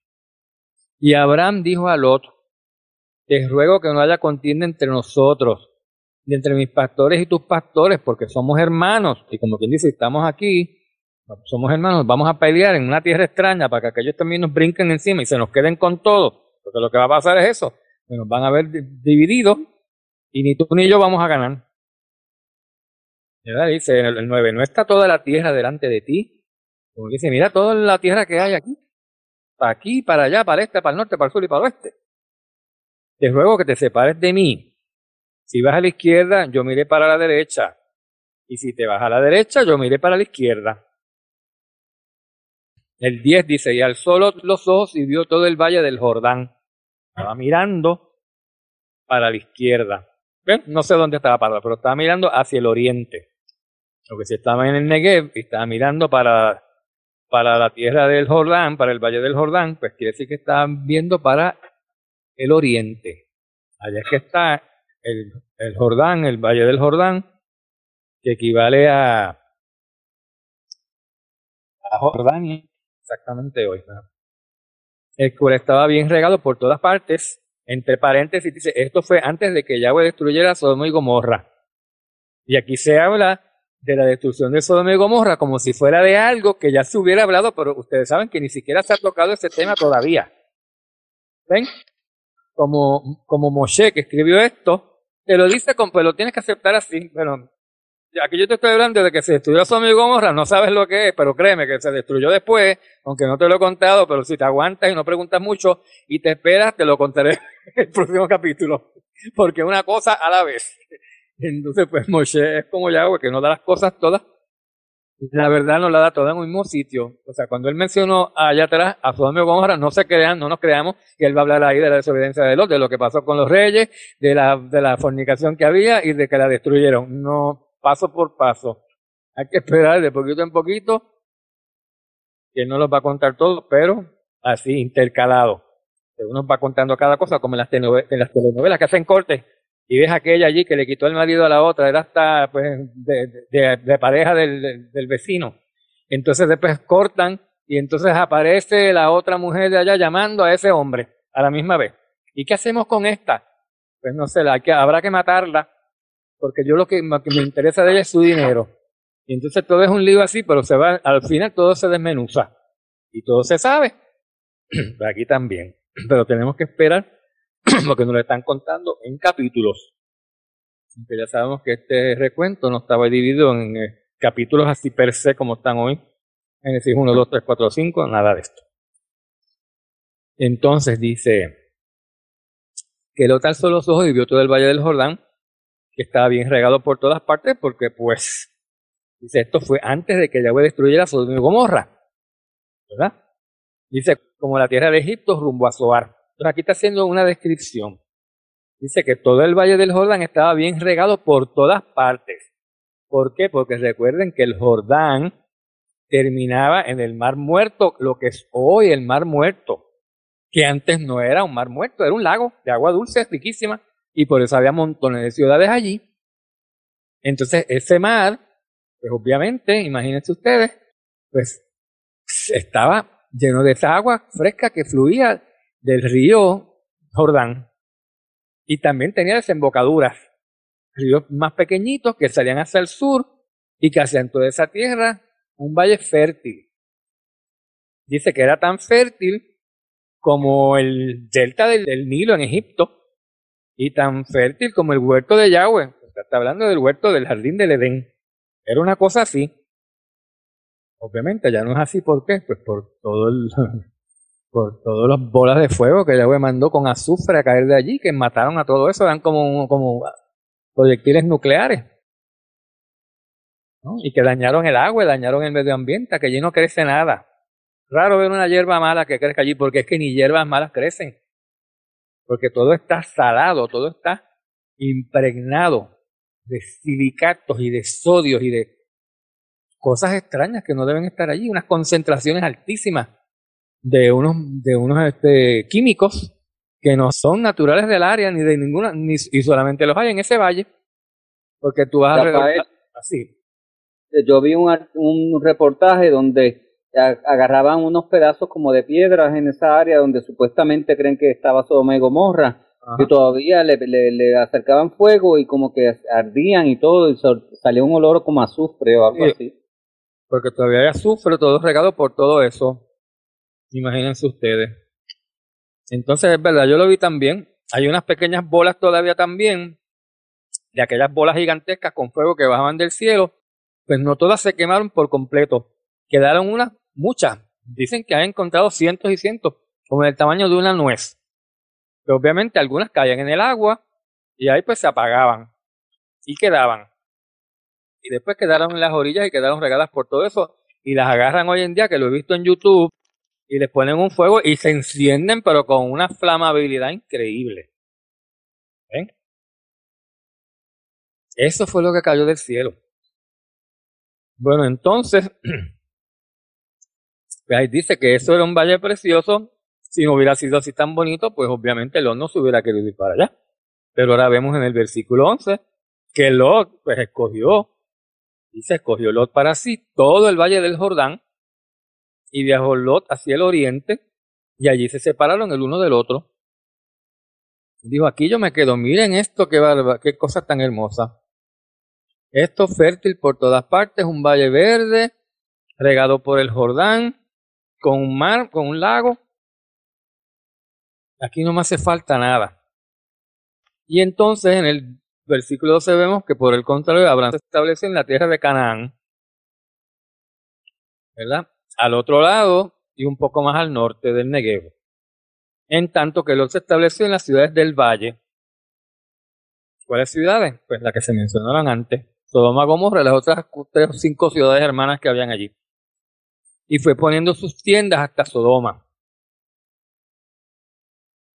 Y Abraham dijo a Lot: te ruego que no haya contienda entre nosotros, y entre mis pastores y tus pastores, porque somos hermanos. Y como quien dice, estamos aquí, somos hermanos, vamos a pelear en una tierra extraña para que aquellos también nos brinquen encima y se nos queden con todo. Porque lo que va a pasar es eso, que nos van a ver divididos y ni tú ni yo vamos a ganar. ¿Verdad? Dice en el 9, no está toda la tierra delante de ti. Como dice, mira toda la tierra que hay aquí, para allá, para el este, para el norte, para el sur y para el oeste. Te ruego que te separes de mí. Si vas a la izquierda, yo miré para la derecha. Y si te vas a la derecha, yo miré para la izquierda. El 10 dice: y alzó los ojos y vio todo el valle del Jordán. Estaba mirando para la izquierda. ¿Ven? No sé dónde estaba parado, pero estaba mirando hacia el oriente. Porque si estaba en el Negev y estaba mirando para la tierra del Jordán, para el valle del Jordán, pues quiere decir que estaba viendo para el oriente. Allá es que está el Jordán, el valle del Jordán, que equivale a Jordania, exactamente hoy, ¿no? El cual estaba bien regado por todas partes. Entre paréntesis dice: esto fue antes de que Yahweh destruyera Sodoma y Gomorra. Y aquí se habla de la destrucción de Sodoma y Gomorra como si fuera de algo que ya se hubiera hablado, pero ustedes saben que ni siquiera se ha tocado ese tema todavía. ¿Ven? como Moshe, que escribió esto, te lo dice, pues lo tienes que aceptar así. Bueno, aquí yo te estoy hablando de que se destruyó Sodoma y Gomorra, no sabes lo que es, pero créeme que se destruyó después, aunque no te lo he contado, pero si te aguantas y no preguntas mucho y te esperas, te lo contaré en el próximo capítulo, porque una cosa a la vez. Entonces, pues Moshe es como Yahweh, que no da las cosas todas, la verdad no la da toda en un mismo sitio. O sea, cuando él mencionó allá atrás a Sodoma y Gomorra, no se crean, no nos creamos que él va a hablar ahí de la desobediencia de Lot, de lo que pasó con los reyes, de la fornicación que había y de que la destruyeron. No, paso por paso. Hay que esperar de poquito en poquito, que él no los va a contar todo, pero así, intercalado. Uno va contando cada cosa, como en las telenovelas que hacen cortes, y ves aquella allí que le quitó el marido a la otra, era hasta pues de pareja del vecino. Entonces después cortan, y entonces aparece la otra mujer de allá llamando a ese hombre a la misma vez. ¿Y qué hacemos con esta? Pues no sé, habrá que matarla, porque yo lo que me interesa de ella es su dinero. Y entonces todo es un lío así, pero al final todo se desmenuza. Y todo se sabe. Aquí también. Pero tenemos que esperar porque nos lo están contando en capítulos. Aunque ya sabemos que este recuento no estaba dividido en capítulos así per se como están hoy. Génesis 1, 2, 3, 4, 5, nada de esto. Entonces dice que Lot alzó los ojos y vio todo el valle del Jordán, que estaba bien regado por todas partes, porque pues, dice, esto fue antes de que Yahweh destruyera Sodoma y Gomorra, ¿verdad? Dice, como la tierra de Egipto rumbo a Zoar. Entonces aquí está haciendo una descripción. Dice que todo el valle del Jordán estaba bien regado por todas partes. ¿Por qué? Porque recuerden que el Jordán terminaba en el Mar Muerto, lo que es hoy el Mar Muerto, que antes no era un mar muerto, era un lago de agua dulce, riquísima, y por eso había montones de ciudades allí. Entonces ese mar, pues obviamente, imagínense ustedes, pues estaba lleno de esa agua fresca que fluía del río Jordán. Y también tenía desembocaduras, ríos más pequeñitos que salían hacia el sur y que hacían toda esa tierra un valle fértil. Dice que era tan fértil como el delta del Nilo en Egipto y tan fértil como el huerto de Yahweh. O sea, está hablando del huerto del jardín del Edén. Era una cosa así. Obviamente ya no es así, ¿por qué? Pues por por todas las bolas de fuego que Yahweh mandó con azufre a caer de allí, que mataron a todo eso, eran como proyectiles nucleares, ¿no? Y que dañaron el agua, dañaron el medio ambiente, que allí no crece nada. Raro ver una hierba mala que crezca allí, porque es que ni hierbas malas crecen, porque todo está salado, todo está impregnado de silicatos y de sodios y de cosas extrañas que no deben estar allí, unas concentraciones altísimas de unos químicos que no son naturales del área ni de ninguna, y solamente los hay en ese valle, porque tú vas Rafael, así. yo vi un reportaje donde agarraban unos pedazos como de piedras en esa área donde supuestamente creen que estaba Sodoma y Gomorra, y todavía le acercaban fuego y como que ardían y todo, y salía un olor como azufre o algo así. Porque todavía hay azufre, todo regado por todo eso. Imagínense ustedes. Entonces es verdad, yo lo vi también. Hay unas pequeñas bolas todavía también, de aquellas bolas gigantescas con fuego que bajaban del cielo. Pues no todas se quemaron por completo. Quedaron muchas. Dicen que han encontrado cientos y cientos, como el tamaño de una nuez. Pero obviamente algunas caían en el agua y ahí pues se apagaban y quedaban. Y después quedaron en las orillas y quedaron regadas por todo eso. Y las agarran hoy en día, que lo he visto en YouTube, y les ponen un fuego y se encienden, pero con una flamabilidad increíble. ¿Ven? Eso fue lo que cayó del cielo. Bueno, entonces, ahí dice que eso era un valle precioso. Si no hubiera sido así tan bonito, pues obviamente Lot no se hubiera querido ir para allá. Pero ahora vemos en el versículo 11 que Lot pues escogió Lot para sí todo el valle del Jordán, y viajó Lot hacia el oriente, y allí se separaron el uno del otro. Dijo, aquí yo me quedo, miren esto, qué cosa tan hermosa. Esto fértil por todas partes, un valle verde, regado por el Jordán, con un mar, con un lago. Aquí no me hace falta nada. Y entonces en el versículo 12 vemos que por el contrario Abraham se estableció en la tierra de Canaán, ¿verdad? Al otro lado y un poco más al norte del Negev. En tanto que Lot se estableció en las ciudades del valle. ¿Cuáles ciudades? Pues las que se mencionaron antes. Sodoma, Gomorra y las otras 3 o 5 ciudades hermanas que habían allí. Y fue poniendo sus tiendas hasta Sodoma.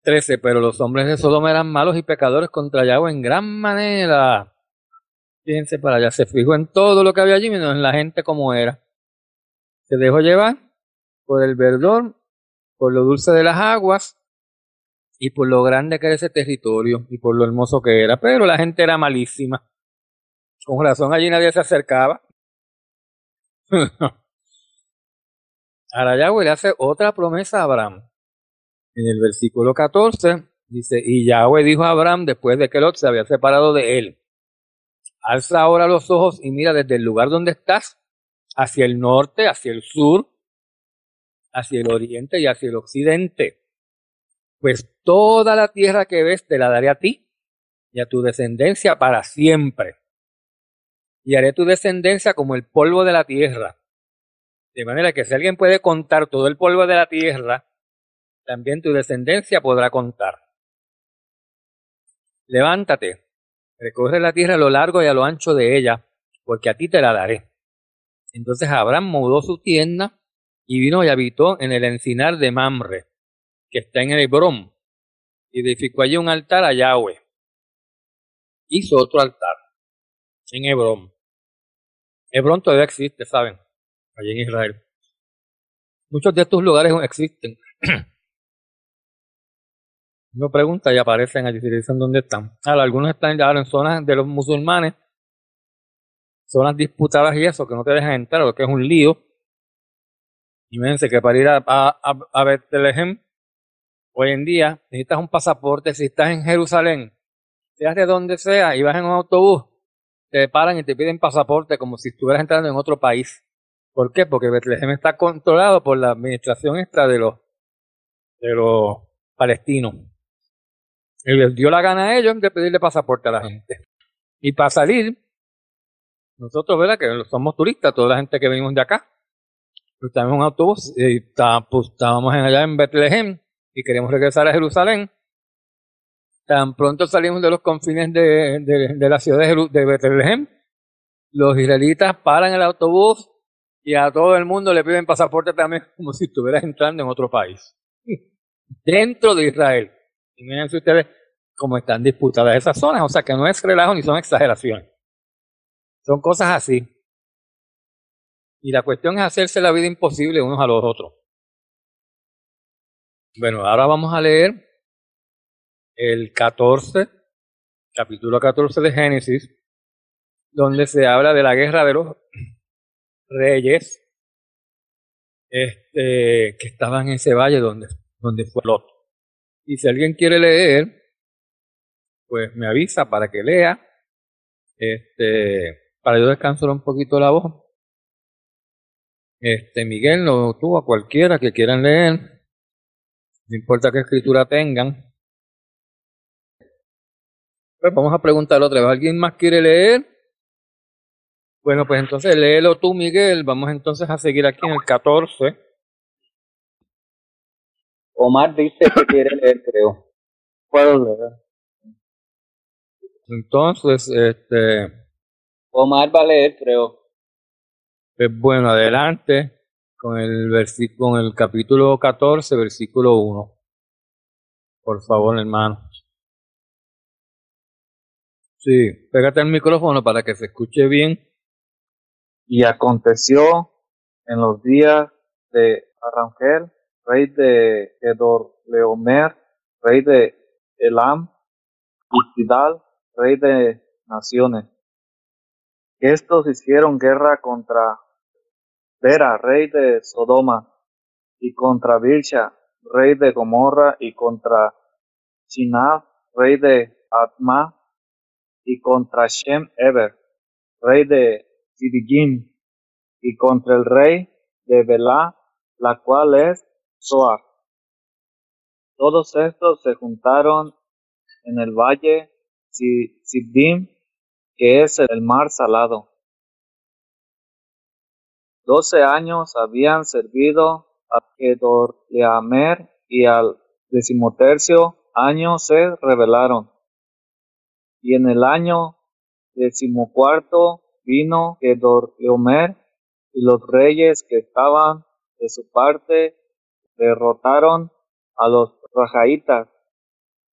13. Pero los hombres de Sodoma eran malos y pecadores contra Yahweh en gran manera. Fíjense para allá, se fijó en todo lo que había allí, menos en la gente como era. Se dejó llevar por el verdor, por lo dulce de las aguas y por lo grande que era ese territorio y por lo hermoso que era. Pero la gente era malísima. Con razón allí nadie se acercaba. Ahora Yahweh le hace otra promesa a Abraham. En el versículo 14 dice, y Yahweh dijo a Abraham después de que Lot se había separado de él, alza ahora los ojos y mira desde el lugar donde estás, hacia el norte, hacia el sur, hacia el oriente y hacia el occidente. Pues toda la tierra que ves te la daré a ti y a tu descendencia para siempre. Y haré tu descendencia como el polvo de la tierra. De manera que si alguien puede contar todo el polvo de la tierra, también tu descendencia podrá contar. Levántate, recorre la tierra a lo largo y a lo ancho de ella, porque a ti te la daré. Entonces Abraham mudó su tienda y vino y habitó en el encinar de Mamre, que está en Hebrón, y edificó allí un altar a Yahweh. Hizo otro altar en Hebrón. Hebrón todavía existe, ¿saben? Allí en Israel. Muchos de estos lugares existen. Uno pregunta y aparecen allí, dicen dónde están. Ahora, algunos están ahora en zonas de los musulmanes, zonas disputadas y eso, que no te dejan entrar, lo que es un lío. Imagínense que para ir a Betlehem, hoy en día necesitas un pasaporte. Si estás en Jerusalén, seas de donde sea, y vas en un autobús, te paran y te piden pasaporte como si estuvieras entrando en otro país. ¿Por qué? Porque Betlehem está controlado por la administración extra de los palestinos. Y les dio la gana a ellos de pedirle pasaporte a la gente. Y para salir, nosotros, ¿verdad? Que somos turistas, toda la gente que venimos de acá, pues estamos en un autobús y estábamos allá en Betlehem y queremos regresar a Jerusalén. Tan pronto salimos de los confines de la ciudad de Betlehem, los israelitas paran el autobús y a todo el mundo le piden pasaporte también, como si estuvieras entrando en otro país. Dentro de Israel. Imagínense ustedes cómo están disputadas esas zonas. O sea que no es relajo ni son exageraciones. Son cosas así. Y la cuestión es hacerse la vida imposible unos a los otros. Bueno, ahora vamos a leer el capítulo 14 de Génesis, donde se habla de la guerra de los reyes que estaban en ese valle donde fue Lot. Y si alguien quiere leer, pues me avisa para que lea, para yo descansar un poquito la voz. Miguel, no, tú, a cualquiera que quieran leer, no importa qué escritura tengan. Pues vamos a preguntar otra vez, ¿alguien más quiere leer? Bueno, pues entonces léelo tú, Miguel. Vamos entonces a seguir aquí en el 14. Omar dice que quiere leer, creo. Puedo leer. Entonces, Omar va a leer, creo. pues bueno, adelante con con el capítulo 14, versículo 1. Por favor, hermano. Sí, pégate el micrófono para que se escuche bien. Y aconteció en los días de Arangel, rey de Kedorlaomer, rey de Elam, y Tidal, rey de naciones, que estos hicieron guerra contra Bera, rey de Sodoma, y contra Birsha, rey de Gomorra, y contra Shinab, rey de Adma, y contra Shem Eber, rey de Sidigim, y contra el rey de Belá, la cual es Zoar. Todos estos se juntaron en el valle Siddim, que es el mar salado. 12 años habían servido a Kedorlaomer, y al 13º año se rebelaron. Y en el año 14º vino Kedorlaomer, y los reyes que estaban de su parte derrotaron a los rajaitas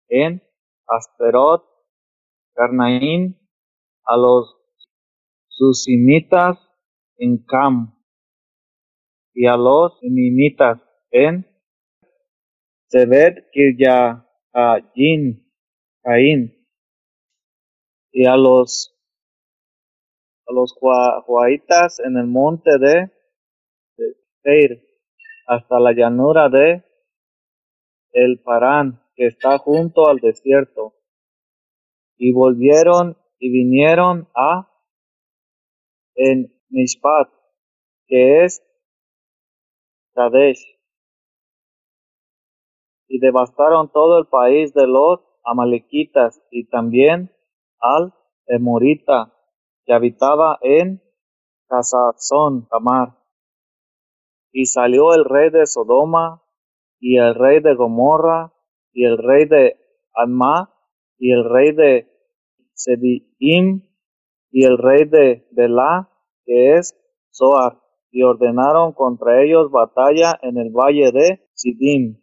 en Asterot, Carnaín, a los susimitas en Cam, y a los emimitas en Sebed Kirjathaim, y a los joaitas en el monte de Seir, hasta la llanura de El Parán, que está junto al desierto. Y volvieron y vinieron a En Mishpat, que es Kadesh, y devastaron todo el país de los amalequitas, y también al emorita que habitaba en Hazazón Tamar. Y salió el rey de Sodoma, y el rey de Gomorra, y el rey de Adma, y el rey de Sediim, y el rey de Belá, que es Zoar, y ordenaron contra ellos batalla en el valle de Siddim.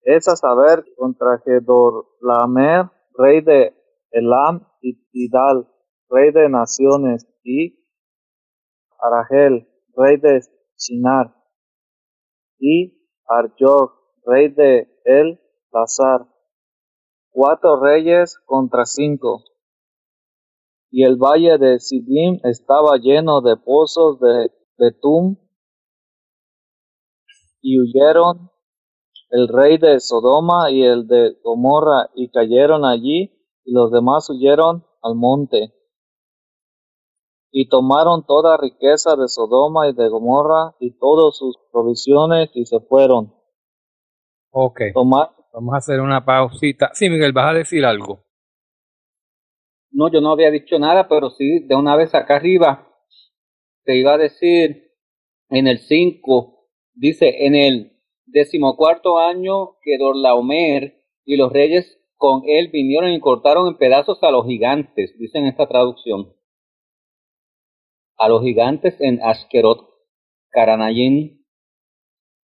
Es a saber, contra Kedorlaomer, rey de Elam, y Tidal, rey de naciones, y Aragel, rey de Shinar, y Arjog, rey de El Lazar, 4 reyes contra 5. Y el valle de Siddim estaba lleno de pozos de Betum, y huyeron el rey de Sodoma y el de Gomorra, y cayeron allí, y los demás huyeron al monte. Y tomaron toda riqueza de Sodoma y de Gomorra, y todas sus provisiones, y se fueron. Ok, vamos a hacer una pausita. Sí, Miguel, ¿vas a decir algo? No, yo no había dicho nada, pero sí, de una vez acá arriba, te iba a decir, en el 5, dice, en el 14º año Kedorlaomer y los reyes con él vinieron y cortaron en pedazos a los gigantes, dice en esta traducción. A los gigantes en Askerot, Karanayim,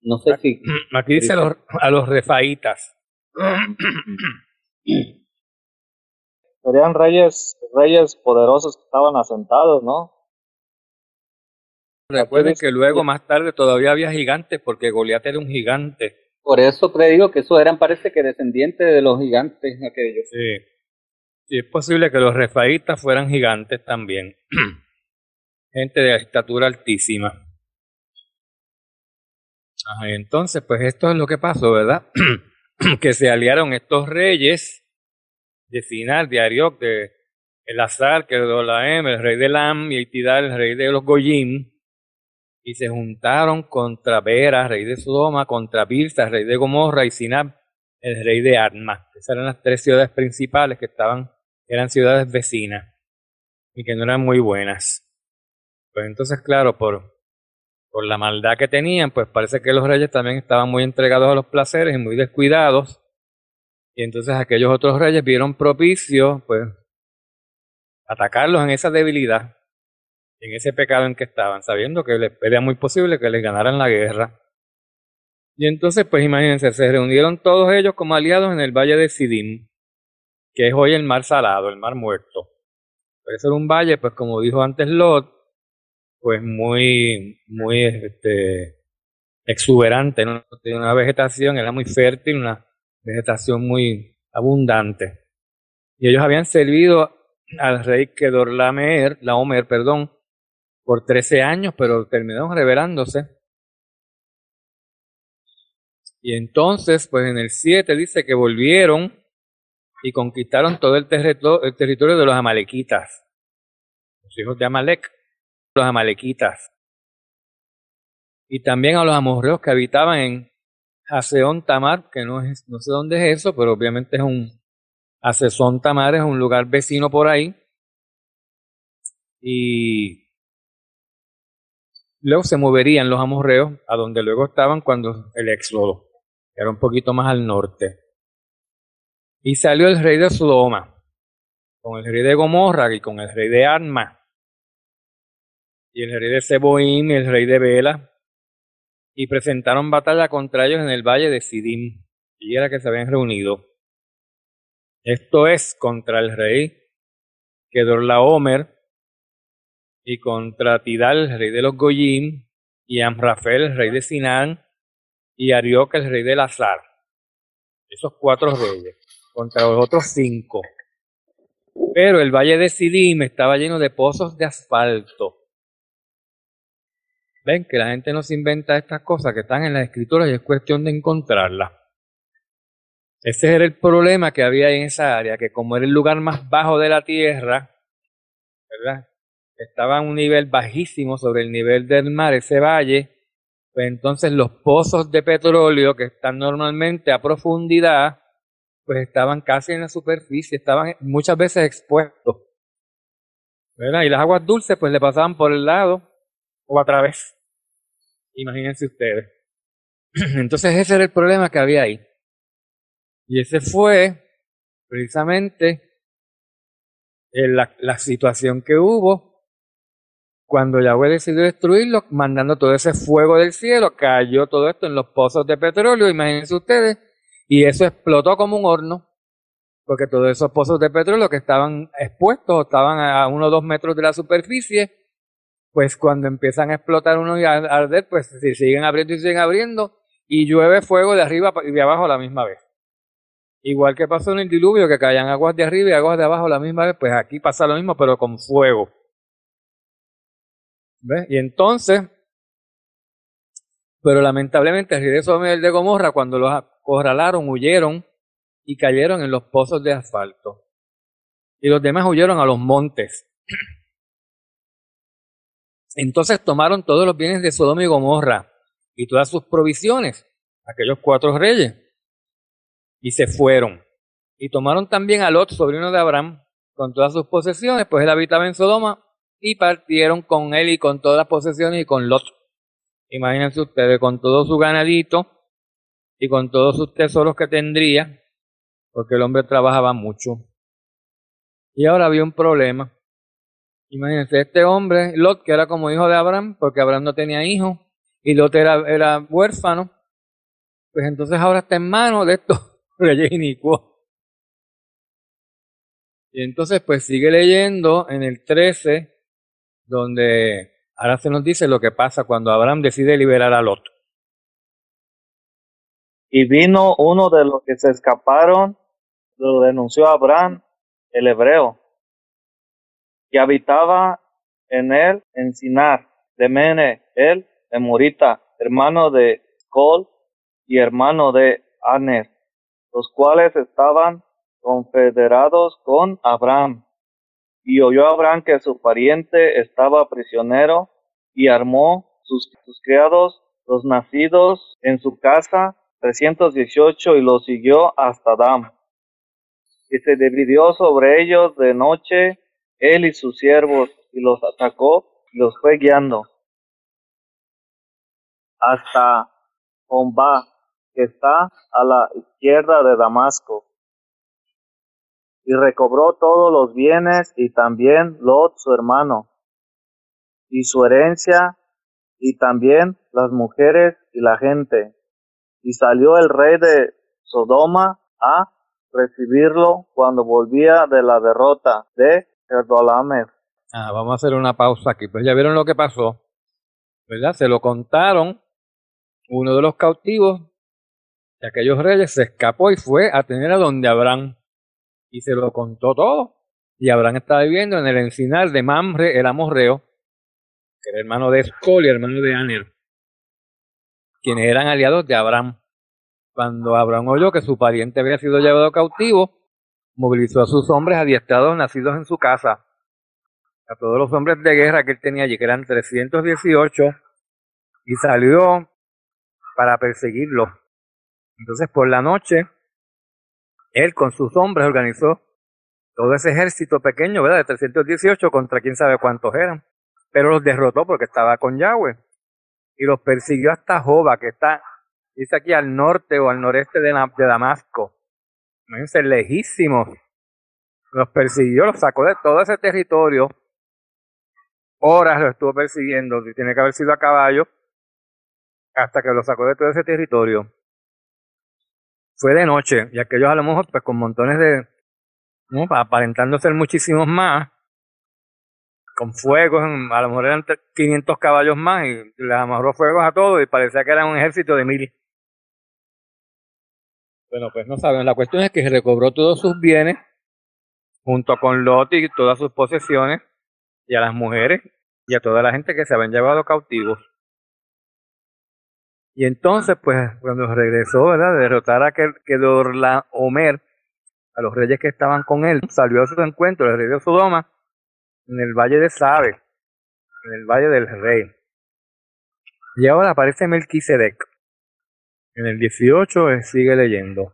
no sé si... Aquí dice a los refaitas. Serían reyes poderosos que estaban asentados, ¿no? Recuerden que luego más tarde todavía había gigantes porque Goliat era un gigante. Por eso te digo que esos eran, parece que descendientes de los gigantes aquellos. Sí. Sí, es posible que los refaitas fueran gigantes también. Gente de estatura altísima. Ajá, entonces, pues esto es lo que pasó, ¿verdad? Que se aliaron estos reyes de Sinar, de Arioc, de Elazar, que es Dolaem, el rey de Elam, y Tidal, el rey de los Goyim, y se juntaron contra Bera, rey de Sodoma, contra Birsa, rey de Gomorra, y Sinab, el rey de Adma. Esas eran las 3 ciudades principales que eran ciudades vecinas y que no eran muy buenas. Pues entonces, claro, por la maldad que tenían, pues parece que los reyes también estaban muy entregados a los placeres y muy descuidados. Y entonces aquellos otros reyes vieron propicio, pues, atacarlos en esa debilidad, en ese pecado en que estaban, sabiendo que era muy posible que les ganaran la guerra. Y entonces, pues imagínense, se reunieron todos ellos como aliados en el valle de Siddim, que es hoy el mar salado, el mar muerto. Pero eso era un valle, pues como dijo antes Lot, pues muy exuberante, ¿no? Tenía una vegetación, era muy fértil, una vegetación muy abundante. Y ellos habían servido al rey Kedorlaomer, por 13 años, pero terminaron rebelándose. Y entonces, pues en el 7 dice que volvieron y conquistaron todo el territorio de los amalequitas, los hijos de Amalek, los amalequitas. Y también a los amorreos que habitaban en Haseón Tamar, que no sé dónde es eso, pero obviamente Hasezón Tamar es un lugar vecino por ahí. Y luego se moverían los amorreos a donde luego estaban cuando el éxodo, que era un poquito más al norte. Y salió el rey de Sodoma, con el rey de Gomorra y con el rey de Adma, y el rey de Seboim y el rey de Bela, y presentaron batalla contra ellos en el valle de Sidim, y era que se habían reunido. Esto es contra el rey Kedorlaomer, y contra Tidal, el rey de los Goyim, y Amrafel, el rey de Sinán, y Arioc, el rey de Lazar. Esos 4 reyes, contra los otros 5. Pero el valle de Sidim estaba lleno de pozos de asfalto. Ven que la gente no se inventa estas cosas que están en las escrituras y es cuestión de encontrarlas. Ese era el problema que había en esa área, que como era el lugar más bajo de la tierra, ¿verdad? Estaba a un nivel bajísimo sobre el nivel del mar, ese valle, pues entonces los pozos de petróleo que están normalmente a profundidad, pues estaban casi en la superficie, estaban muchas veces expuestos, ¿verdad? Y las aguas dulces pues le pasaban por el lado o a través, imagínense ustedes. Entonces ese era el problema que había ahí. Y ese fue precisamente la situación que hubo cuando Yahweh decidió destruirlo, mandando todo ese fuego del cielo, cayó todo esto en los pozos de petróleo, imagínense ustedes, y eso explotó como un horno, porque todos esos pozos de petróleo que estaban expuestos, estaban a 1 o 2 metros de la superficie, pues cuando empiezan a explotar uno y a arder, pues se siguen abriendo y siguen abriendo, y llueve fuego de arriba y de abajo a la misma vez. Igual que pasó en el diluvio, que caían aguas de arriba y aguas de abajo a la misma vez, pues aquí pasa lo mismo, pero con fuego. ¿Ves? Y entonces, pero lamentablemente el rey de Sodoma y el de Gomorra, cuando los acorralaron, huyeron y cayeron en los pozos de asfalto. Y los demás huyeron a los montes. Entonces tomaron todos los bienes de Sodoma y Gomorra y todas sus provisiones, aquellos 4 reyes, y se fueron. Y tomaron también a Lot, sobrino de Abraham, con todas sus posesiones, pues él habitaba en Sodoma, y partieron con él y con todas las posesiones y con Lot. Imagínense ustedes, con todo su ganadito y con todos sus tesoros que tendría, porque el hombre trabajaba mucho. Y ahora había un problema. Imagínense, este hombre, Lot, que era como hijo de Abraham, porque Abraham no tenía hijos, y Lot era huérfano, pues entonces ahora está en manos de estos reyes inicuos. Y entonces pues sigue leyendo en el 13, donde ahora se nos dice lo que pasa cuando Abraham decide liberar a Lot. Y vino uno de los que se escaparon, lo denunció a Abraham, el hebreo, que habitaba en él, en Sinar, de Mene, el Emorita, hermano de Col y hermano de Aner, los cuales estaban confederados con Abraham. Y oyó Abraham que su pariente estaba prisionero, y armó sus criados, los nacidos en su casa, 318, y los siguió hasta Dan. Y se dividió sobre ellos de noche él y sus siervos, y los atacó y los fue guiando hasta Hombá, que está a la izquierda de Damasco. Y recobró todos los bienes, y también Lot su hermano, y su herencia, y también las mujeres y la gente. Y salió el rey de Sodoma a recibirlo cuando volvía de la derrota de Kedorlaomer. Vamos a hacer una pausa aquí, pues ya vieron lo que pasó, ¿verdad? Se lo contaron, uno de los cautivos de aquellos reyes se escapó y fue a tener a donde Abraham, y se lo contó todo. Y Abraham estaba viviendo en el encinar de Mamre, el amorreo, que era hermano de Escol y hermano de Aner, quienes eran aliados de Abraham. Cuando Abraham oyó que su pariente había sido llevado cautivo, movilizó a sus hombres adiestrados nacidos en su casa, a todos los hombres de guerra que él tenía allí, que eran 318, y salió para perseguirlos. Entonces por la noche, él con sus hombres organizó todo ese ejército pequeño, ¿verdad? De 318 contra quién sabe cuántos eran. Pero los derrotó porque estaba con Yahweh. Y los persiguió hasta Joba, que está, dice aquí, al norte o al noreste de Damasco. Imagínense, lejísimos. Los persiguió, los sacó de todo ese territorio. Horas lo estuvo persiguiendo, tiene que haber sido a caballo, hasta que lo sacó de todo ese territorio. Fue de noche, y aquellos a lo mejor pues con montones de, ¿no? Aparentando ser muchísimos más, con fuegos, a lo mejor eran 500 caballos más, y les amarró fuegos a todos, y parecía que eran un ejército de 1000. Bueno, pues no saben, la cuestión es que recobró todos sus bienes, junto con Lot y todas sus posesiones, y a las mujeres, y a toda la gente que se habían llevado cautivos. Y entonces, pues, cuando regresó, ¿verdad?, de derrotar a Kedorlaomer, a los reyes que estaban con él, salió a su encuentro el rey de Sodoma, en el valle de Sabe, en el valle del rey. Y ahora aparece Melquisedec. En el 18 sigue leyendo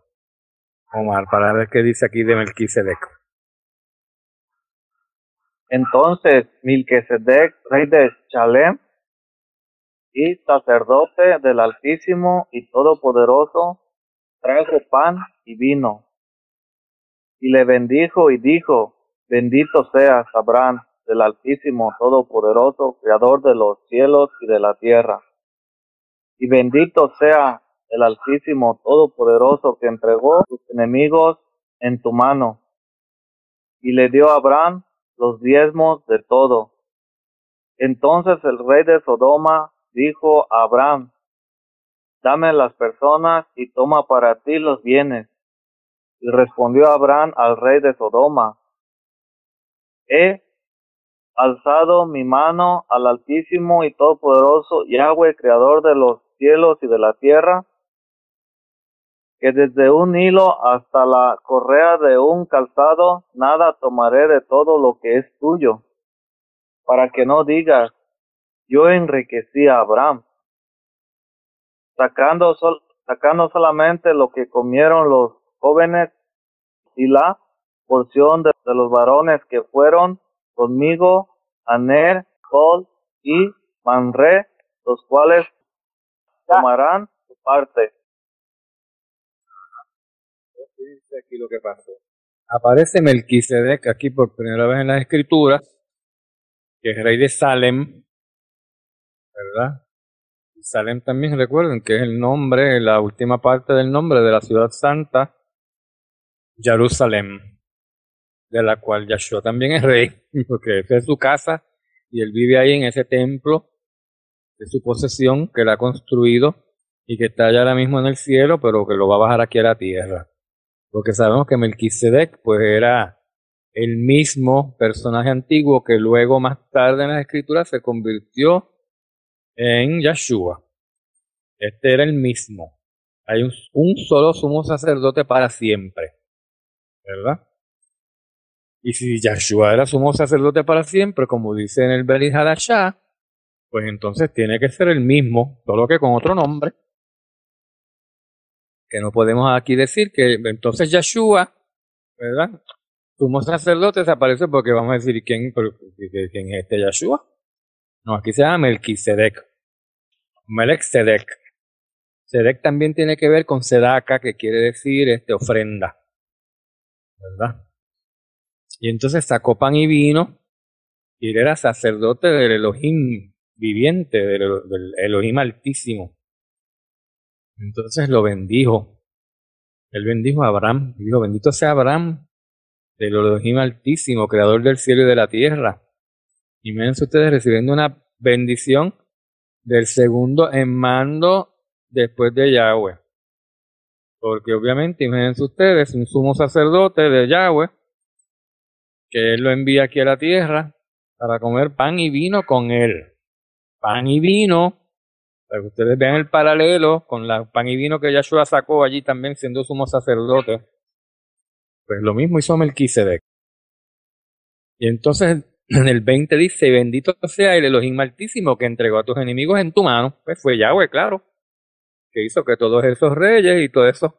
Omar, para ver qué dice aquí de Melquisedec. Entonces Melquisedec, rey de Salem y sacerdote del Altísimo y Todopoderoso, trajo pan y vino, y le bendijo y dijo: bendito seas, Abraham, del Altísimo Todopoderoso, Creador de los cielos y de la tierra. Y bendito sea el Altísimo Todopoderoso, que entregó tus enemigos en tu mano. Y le dio a Abraham los diezmos de todo. Entonces el rey de Sodoma dijo a Abraham: dame las personas y toma para ti los bienes. Y respondió Abraham al rey de Sodoma: he alzado mi mano al Altísimo y Todopoderoso Yahweh, Creador de los cielos y de la tierra, que desde un hilo hasta la correa de un calzado nada tomaré de todo lo que es tuyo, para que no digas: yo enriquecí a Abraham, sacando solamente lo que comieron los jóvenes y la porción de los varones que fueron conmigo, Aner, Col y Manre, los cuales tomarán su parte. Dice aquí lo que pasó. Aparece Melquisedec aquí por primera vez en las Escrituras, que es rey de Salem, ¿verdad? Y Salem también, recuerden que es el nombre, la última parte del nombre de la ciudad santa, Jerusalén, de la cual Yahshua también es rey, porque esa es su casa y él vive ahí en ese templo de su posesión que él ha construido y que está allá ahora mismo en el cielo, pero que lo va a bajar aquí a la tierra. Porque sabemos que Melquisedec pues era el mismo personaje antiguo que luego más tarde en las Escrituras se convirtió en Yahshua. Este era el mismo. Hay un solo sumo sacerdote para siempre, ¿verdad? Y si Yahshua era sumo sacerdote para siempre, como dice en el Brit Hadashah, pues entonces tiene que ser el mismo, solo que con otro nombre. Que no podemos aquí decir que entonces Yahshua, ¿verdad?, sumo sacerdote, se aparece porque vamos a decir quién es este Yahshua. No, aquí se llama Melquisedec. Melechsedec. Sedec también tiene que ver con Sedaka, que quiere decir ofrenda, ¿verdad? Y entonces sacó pan y vino, y él era sacerdote del Elohim viviente, del Elohim altísimo. Entonces lo bendijo. Él bendijo a Abraham, y dijo: bendito sea Abraham, del Elohim altísimo, creador del cielo y de la tierra. Y imagínense ustedes recibiendo una bendición del segundo en mando después de Yahweh. Porque obviamente, imagínense ustedes, un sumo sacerdote de Yahweh, que él lo envía aquí a la tierra para comer pan y vino con él. Pan y vino, para que ustedes vean el paralelo con la pan y vino que Yahshua sacó allí también siendo sumo sacerdote. Pues lo mismo hizo Melquisedec. Y entonces en el 20 dice: bendito sea el Elohim altísimo que entregó a tus enemigos en tu mano. Pues fue Yahweh, claro. que hizo que todos esos reyes y todos esos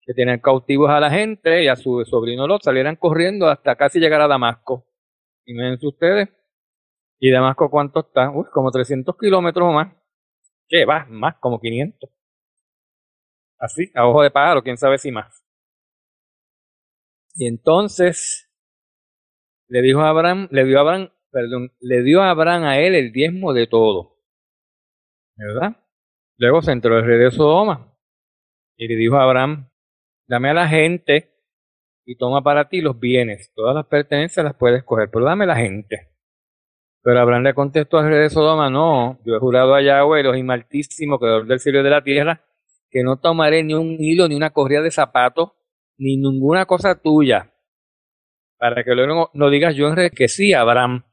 que tenían cautivos a la gente y a su sobrino Lot salieran corriendo hasta casi llegar a Damasco. Imagínense ustedes. ¿Y Damasco cuánto está? Uy, como 300 kilómetros o más. ¿Qué va? Más, como 500. Así, a ojo de pájaro, quién sabe si más. Y entonces le dio a Abraham a él el diezmo de todo. ¿Verdad? Luego se entró el rey de Sodoma y le dijo a Abraham, dame a la gente y toma para ti los bienes. Todas las pertenencias las puedes coger, pero dame la gente. Pero Abraham le contestó al rey de Sodoma, no, yo he jurado a Yahweh, Elohim Altísimo, creador del cielo y de la tierra, que no tomaré ni un hilo, ni una correa de zapatos, ni ninguna cosa tuya, para que luego no digas yo enriquecí a Abraham.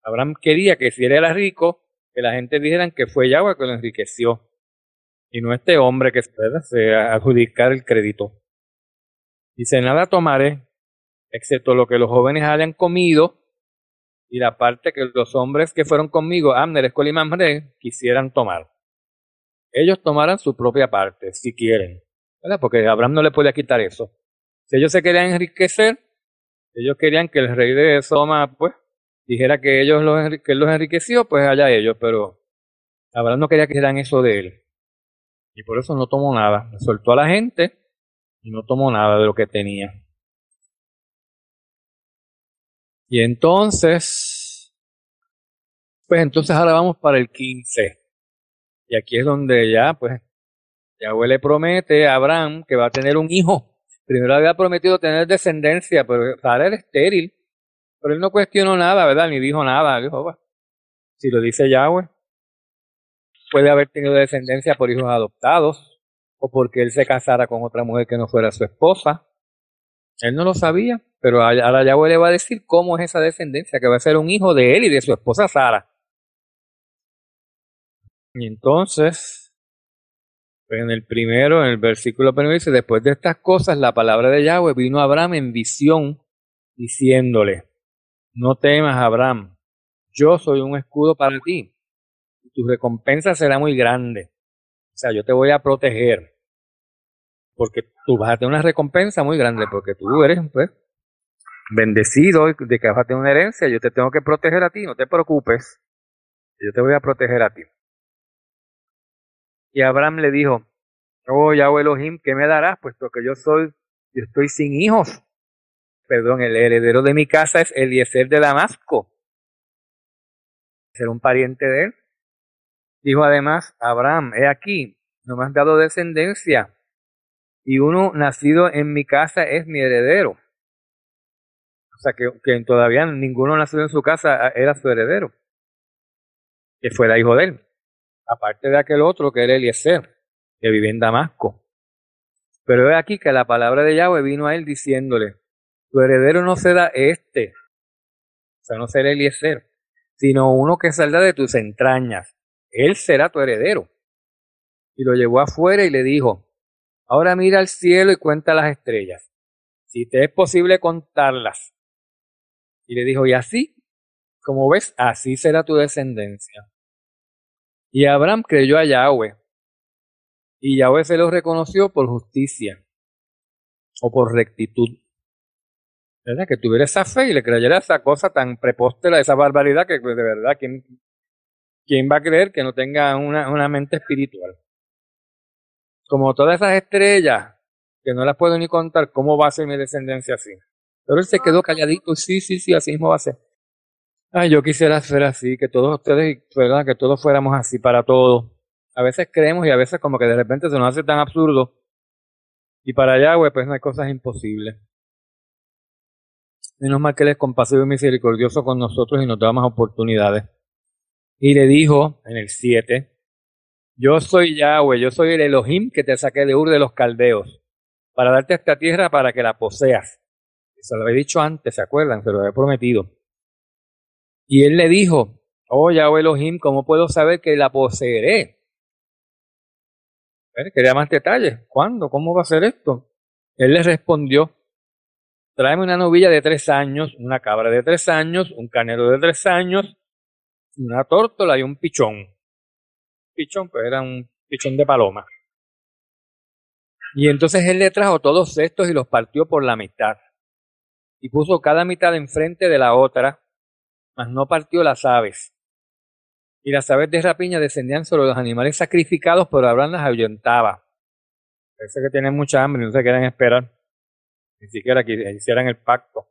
Abraham quería que si él era rico, que la gente dijera que fue Yahweh que lo enriqueció, y no este hombre que se adjudicar el crédito. Dice, nada tomaré, excepto lo que los jóvenes hayan comido, y la parte que los hombres que fueron conmigo, Abner, Escol y Mamre, quisieran tomar. Ellos tomarán su propia parte, si quieren, ¿verdad? Porque Abraham no le podía quitar eso. Si ellos se querían enriquecer, ellos querían que el rey de Sodoma, pues, dijera que él los enriqueció, pues allá ellos, pero Abraham no quería que hicieran eso de él. Y por eso no tomó nada. Soltó a la gente y no tomó nada de lo que tenía. Y entonces, pues entonces ahora vamos para el 15. Y aquí es donde ya, pues, Yahweh le promete a Abraham que va a tener un hijo. Primero había prometido tener descendencia, pero Sara era estéril. Pero él no cuestionó nada, ¿verdad? Ni dijo nada. Dijo, bueno, si lo dice Yahweh, puede haber tenido descendencia por hijos adoptados o porque él se casara con otra mujer que no fuera su esposa. Él no lo sabía, pero ahora Yahweh le va a decir cómo es esa descendencia, que va a ser un hijo de él y de su esposa Sara. Y entonces, pues en el versículo primero dice, después de estas cosas, la palabra de Yahweh vino a Abraham en visión, diciéndole, no temas, Abraham, yo soy un escudo para ti, y tu recompensa será muy grande. O sea, yo te voy a proteger, porque tú vas a tener una recompensa muy grande, porque tú eres, pues, bendecido de que vas a tener una herencia, yo te tengo que proteger a ti, no te preocupes, yo te voy a proteger a ti. Y Abraham le dijo, oh Yahweh Elohim, ¿qué me darás? Puesto que yo estoy sin hijos. Perdón, el heredero de mi casa es Eliezer de Damasco. ¿Será un pariente de él? Dijo además, Abraham, he aquí, no me has dado descendencia, y uno nacido en mi casa es mi heredero. O sea, que todavía ninguno nacido en su casa era su heredero, que fuera hijo de él. Aparte de aquel otro que era Eliezer, que vivía en Damasco. Pero he aquí que la palabra de Yahweh vino a él diciéndole, tu heredero no será este, o sea, no será Eliezer, sino uno que saldrá de tus entrañas. Él será tu heredero. Y lo llevó afuera y le dijo, ahora mira al cielo y cuenta las estrellas, si te es posible contarlas. Y le dijo, y así, como ves, así será tu descendencia. Y Abraham creyó a Yahweh, y Yahweh se lo reconoció por justicia, o por rectitud. ¿Verdad? Que tuviera esa fe y le creyera esa cosa tan prepóstera, esa barbaridad, que pues, de verdad, ¿quién va a creer que no tenga una mente espiritual? Como todas esas estrellas, que no las puedo ni contar, ¿cómo va a ser mi descendencia así? Pero él se quedó calladito, sí, así mismo va a ser. Ay, yo quisiera ser así, que todos ustedes, ¿verdad? Que todos fuéramos así para todos. A veces creemos y a veces como que de repente se nos hace tan absurdo. Y para Yahweh, pues no hay cosas imposibles. Menos mal que Él es compasivo y misericordioso con nosotros y nos da más oportunidades. Y le dijo en el 7, yo soy Yahweh, yo soy el Elohim que te saqué de Ur de los Caldeos, para darte esta tierra para que la poseas. Eso lo había dicho antes, ¿se acuerdan? Se lo había prometido. Y él le dijo, oh Yahweh Elohim, ¿cómo puedo saber que la poseeré? Quería más detalles. ¿Cuándo? ¿Cómo va a ser esto? Él le respondió, tráeme una novilla de 3 años, una cabra de 3 años, un carnero de 3 años, una tórtola y un pichón. Pichón, pues era un pichón de paloma. Y entonces él le trajo todos estos y los partió por la mitad. Y puso cada mitad enfrente de la otra, mas no partió las aves. Y las aves de rapiña descendían sobre los animales sacrificados, pero Abraham las ahuyentaba. Parece que tienen mucha hambre y no se quieren esperar. Ni siquiera que hicieran el pacto.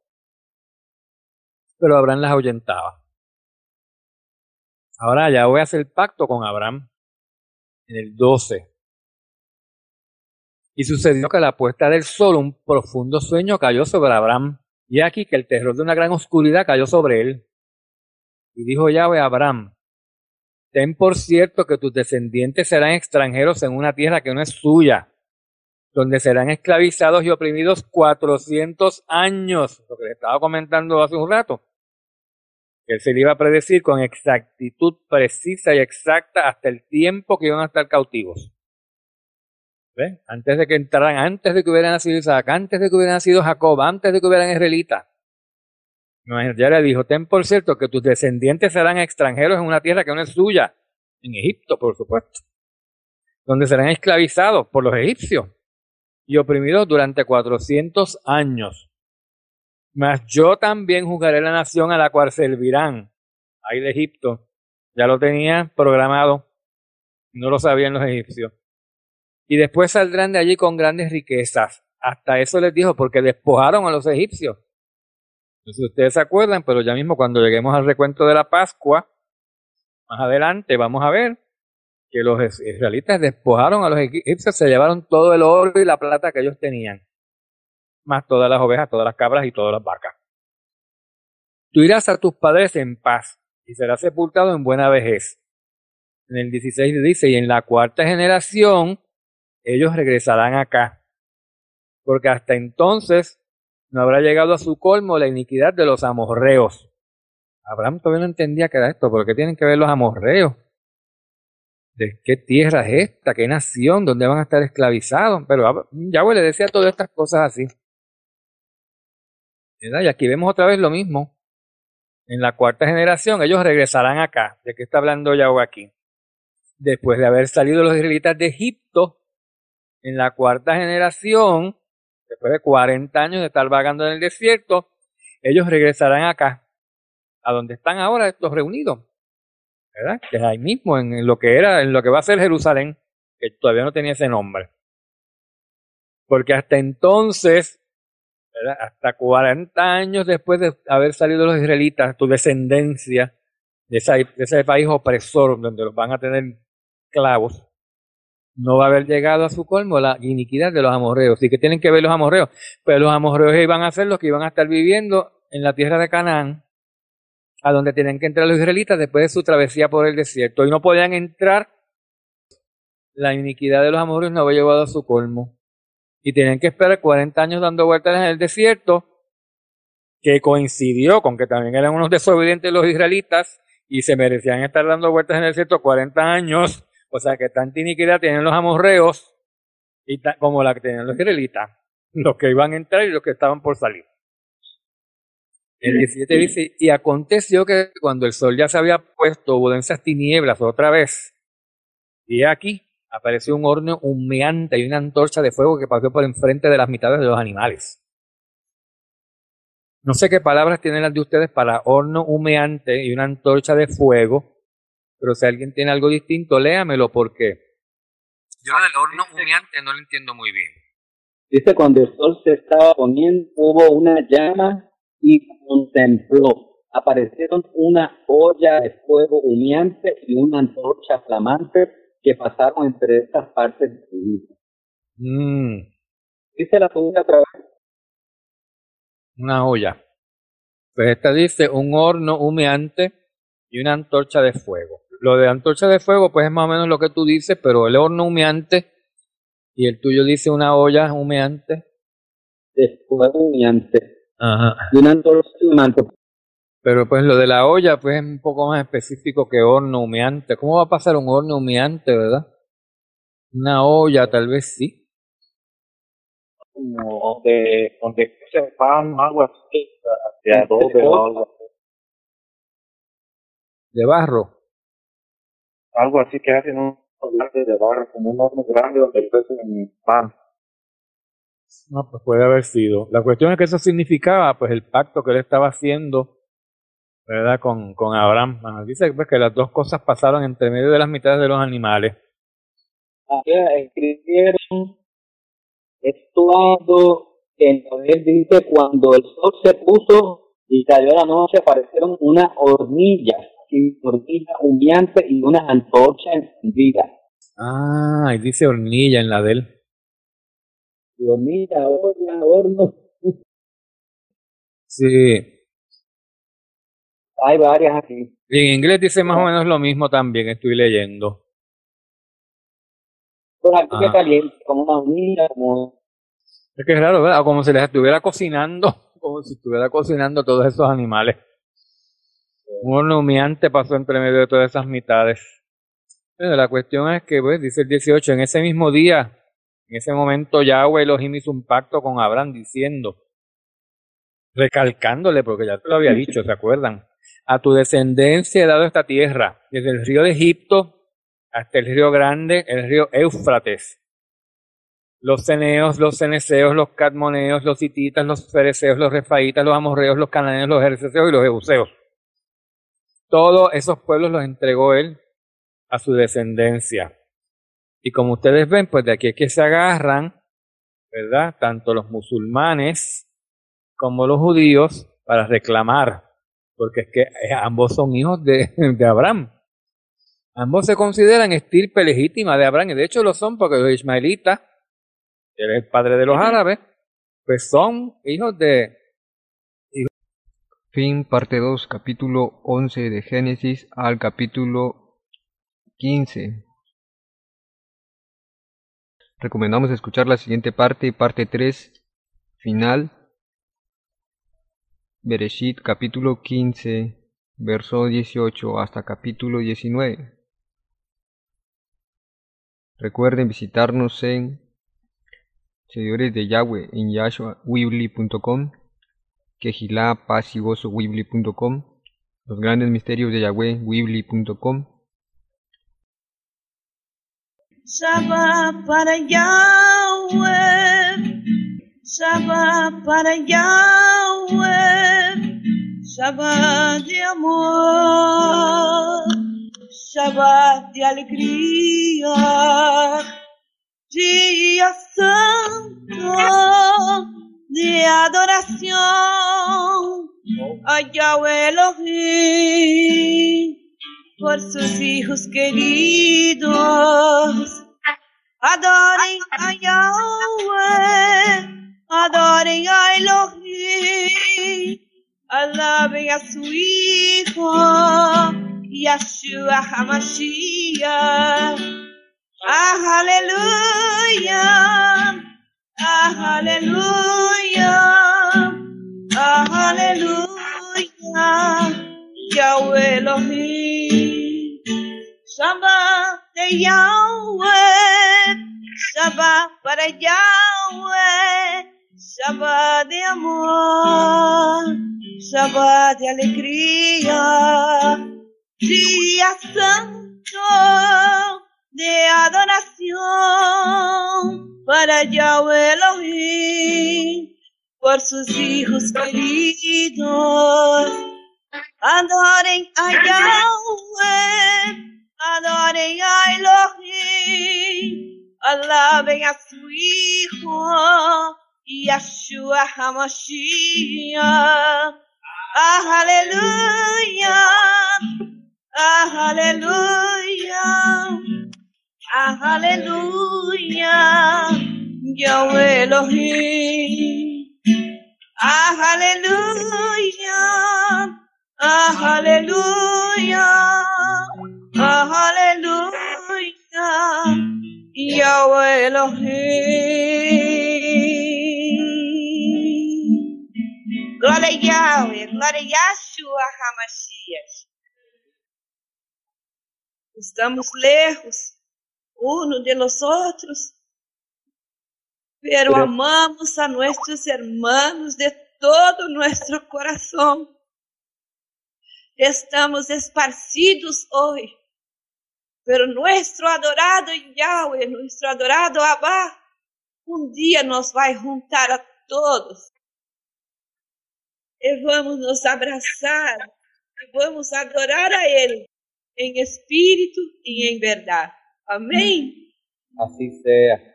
Pero Abraham las ahuyentaba. Ahora ya voy a hacer el pacto con Abraham en el 12. Y sucedió que a la puesta del sol un profundo sueño cayó sobre Abraham. Y aquí que el terror de una gran oscuridad cayó sobre él. Y dijo Yahweh a Abraham: ten por cierto que tus descendientes serán extranjeros en una tierra que no es suya, donde serán esclavizados y oprimidos 400 años. Lo que les estaba comentando hace un rato. Que él se le iba a predecir con exactitud precisa y exacta hasta el tiempo que iban a estar cautivos. ¿Ves? Antes de que entraran, antes de que hubiera nacido Isaac, antes de que hubiera nacido Jacob, antes de que hubieran israelitas. Ya le dijo: ten por cierto que tus descendientes serán extranjeros en una tierra que no es suya, en Egipto, por supuesto, donde serán esclavizados por los egipcios y oprimidos durante 400 años. Mas yo también juzgaré la nación a la cual servirán. Ahí de Egipto, ya lo tenía programado, no lo sabían los egipcios. Y después saldrán de allí con grandes riquezas. Hasta eso les dijo, porque despojaron a los egipcios. Entonces ustedes se acuerdan, pero ya mismo cuando lleguemos al recuento de la Pascua, más adelante vamos a ver que los israelitas despojaron a los egipcios, se llevaron todo el oro y la plata que ellos tenían, más todas las ovejas, todas las cabras y todas las vacas. Tú irás a tus padres en paz y serás sepultado en buena vejez. En el 16 dice: y en la cuarta generación ellos regresarán acá, porque hasta entonces no habrá llegado a su colmo la iniquidad de los amorreos. Abraham todavía no entendía qué era esto, porque tienen que ver los amorreos. ¿De qué tierra es esta? ¿Qué nación? ¿Dónde van a estar esclavizados? Pero Yahweh le decía todas estas cosas así. ¿Verdad? Y aquí vemos otra vez lo mismo. En la cuarta generación ellos regresarán acá. ¿De qué está hablando Yahweh aquí? Después de haber salido los israelitas de Egipto, en la cuarta generación, después de 40 años de estar vagando en el desierto, ellos regresarán acá, a donde están ahora estos reunidos, ¿verdad? Que es ahí mismo, en lo que va a ser Jerusalén, que todavía no tenía ese nombre. Porque hasta entonces, ¿verdad? Hasta 40 años después de haber salido los israelitas, tu descendencia de ese país opresor, donde los van a tener esclavos, no va a haber llegado a su colmo la iniquidad de los amorreos. ¿Y qué tienen que ver los amorreos? Pues los amorreos iban a ser los que iban a estar viviendo en la tierra de Canaán, a donde tenían que entrar los israelitas después de su travesía por el desierto. Y no podían entrar, la iniquidad de los amorreos no había llegado a su colmo. Y tenían que esperar 40 años dando vueltas en el desierto, que coincidió con que también eran unos desobedientes los israelitas y se merecían estar dando vueltas en el desierto 40 años. O sea que tanta iniquidad tienen los amorreos y como la que tenían los israelitas, los que iban a entrar y los que estaban por salir. El 17 dice: y aconteció que cuando el sol ya se había puesto, hubo densas tinieblas otra vez, y aquí apareció un horno humeante y una antorcha de fuego que pasó por enfrente de las mitades de los animales. No sé qué palabras tienen las de ustedes para horno humeante y una antorcha de fuego, pero si alguien tiene algo distinto, léamelo, porque yo del horno humeante no lo entiendo muy bien. Dice: cuando el sol se estaba poniendo, hubo una llama y contempló. Aparecieron una olla de fuego humeante y una antorcha flamante que pasaron entre estas partes de su vida. Dice la segunda otra vez. Una olla. Pues esta dice un horno humeante y una antorcha de fuego. Lo de antorcha de fuego pues es más o menos lo que tú dices, pero el horno humeante y el tuyo dice una olla humeante. De fuego humeante. Ajá. Y una antorcha humeante. Pero pues lo de la olla pues es un poco más específico que horno humeante. ¿Cómo va a pasar un horno humeante, verdad? Una olla tal vez sí. Como donde se pan, algo así, de adobe o algo así. De barro. Algo así que hacen de llevar como un horno grande donde pesen pan. No, pues puede haber sido. La cuestión es que eso significaba pues el pacto que él estaba haciendo, ¿verdad? Con Abraham. Bueno, dice pues, que las dos cosas pasaron entre medio de las mitades de los animales. Aquí escribieron estuando en él dice cuando el sol se puso y cayó la noche aparecieron una hornilla humeante y una antorcha encendida. Ah, y dice hornilla en la de él. Y hornilla, olla, horno. Sí. Hay varias aquí. Y en inglés dice más o menos lo mismo también, estoy leyendo. Pues aquí que Ah. caliente, como una hornilla, como... Es que es raro, ¿verdad? Como si les estuviera cocinando, como si estuviera cocinando todos esos animales. Un horno humeante pasó entre medio de todas esas mitades. Bueno, la cuestión es que, pues, dice el 18, en ese mismo día, en ese momento Yahweh Elohim hizo un pacto con Abraham diciendo, recalcándole, porque ya te lo había dicho, ¿se acuerdan? A tu descendencia he dado esta tierra, desde el río de Egipto hasta el río grande, el río Éufrates. Los ceneos, los ceneseos, los cadmoneos, los hititas, los fereceos, los refaitas, los amorreos, los cananeos, los jerseseos y los jebuseos. Todos esos pueblos los entregó él a su descendencia. Y como ustedes ven, pues de aquí es que se agarran, ¿verdad? Tanto los musulmanes como los judíos para reclamar, porque es que ambos son hijos de Abraham. Ambos se consideran estirpe legítima de Abraham, y de hecho lo son porque los ismaelitas, que es el padre de los árabes, pues son hijos de... Fin, parte 2, capítulo 11 de Génesis al capítulo 15. Recomendamos escuchar la siguiente parte 3, final, Bereshit, capítulo 15, verso 18 hasta capítulo 19. Recuerden visitarnos en Seguidores de Yahweh en YahshuaWibli.com, Kehilá, Paz y Gozo Wibli.com, Los Grandes Misterios de Yahweh Wibli.com. Shabbat para Yahweh, Shabbat para Yahweh, Shabbat de amor, Shabbat de alegría, día santo de adoración a Yahweh Elohim por sus hijos queridos. Adorem a Yahweh, adorem a Elohim, alabem a su Hijo, Yeshua HaMashiach. Ah, aleluya, ah, aleluya, ah, aleluya, Yahweh Elohim. Shabbat de Yahweh, Shabbat para Yahweh, Shabbat de amor, Shabbat de alegría, día santo de adoración para Yahweh Elohim por sus hijos queridos. Adorem a Yahweh, adorem a Elohim, alabem a su Hijo, Yeshua HaMashiach. Ah, aleluya, ah, aleluya, ah, aleluya, Yahweh Elohim. Ah, aleluya, ah, aleluya, ah, aleluya, Yahweh Elohim. Glória a Yahweh, glória a Yeshua HaMashiach. Estamos lejos uno de los otros, pero amamos a nuestros hermanos de todo nuestro corazón. Estamos esparcidos hoy Pero nuestro adorado Yahweh, nuestro adorado Abba, un día nos va a juntar a todos y vamos nos abrazar y vamos a adorar a Él en espíritu y en verdad. Amén. Así sea.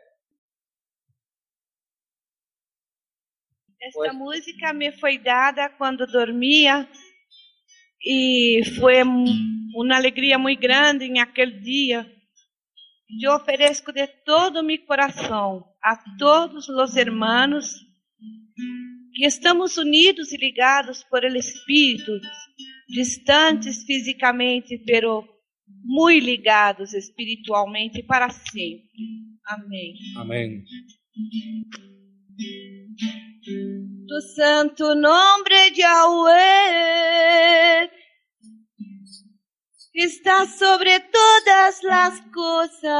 Esta música me foi dada quando dormia e foi uma alegria muito grande em aquele dia. Eu ofereço de todo meu coração a todos os irmãos que estamos unidos e ligados por el Espírito, distantes fisicamente, pero muito ligados espiritualmente para sempre. Amém. Amén. Tu santo nombre Yahweh está sobre todas las cosas.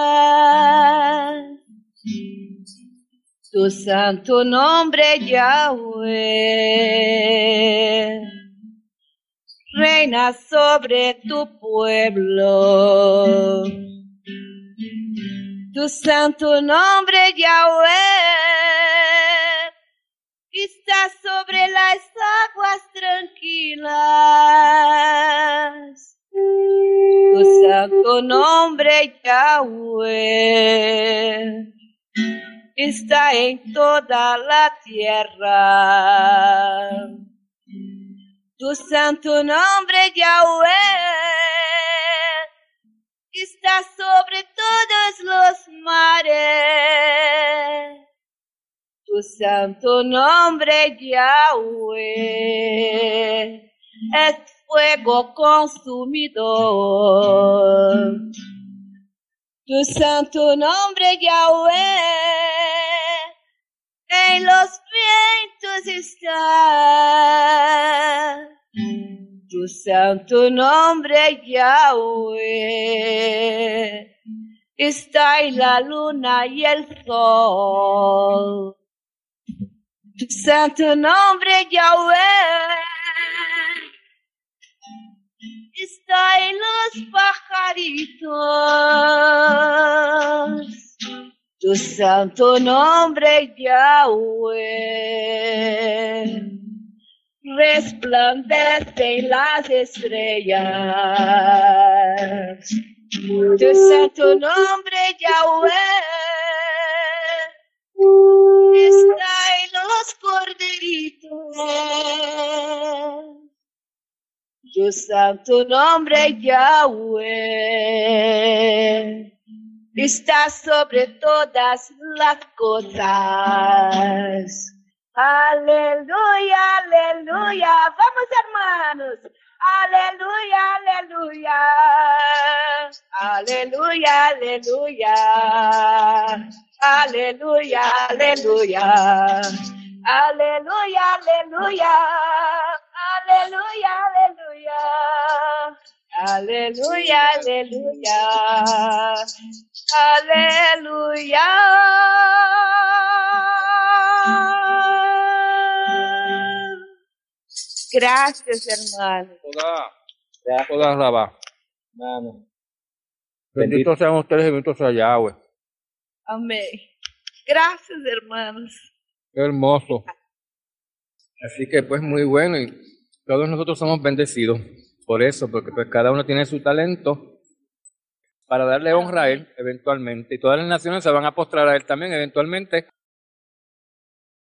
Tu santo nombre Yahweh reina sobre tu pueblo. Tu santo nombre Yahweh está sobre las aguas tranquilas. Tu santo nombre Yahweh está en toda la tierra. Tu santo nombre Yahweh está sobre todos los mares. Tu santo nombre Yahweh es fuego consumidor. Tu santo nombre Yahweh en los vientos está. Tu santo nombre Yahweh está en la luna y el sol. Tu santo nombre Yahweh está en los pajaritos. Tu santo nombre Yahweh resplandece en las estrellas. Tu santo nombre Yahweh está en los corderitos. Tu santo nombre Yahweh está sobre todas las cosas. Aleluya, aleluya. Vamos, hermanos. Aleluya, aleluya. Aleluya, aleluya. Aleluya, aleluya. Aleluya, aleluya. Aleluya, aleluya. Aleluya, aleluya. Aleluya. Gracias, hermano. Toda Rabá. Hermano. Benditos sean ustedes y bendito sea Yahweh. Amén. Gracias, hermanos. Qué hermoso. Así que pues muy bueno y todos nosotros somos bendecidos por eso, porque pues cada uno tiene su talento para darle honra a Él eventualmente y todas las naciones se van a postrar a Él también eventualmente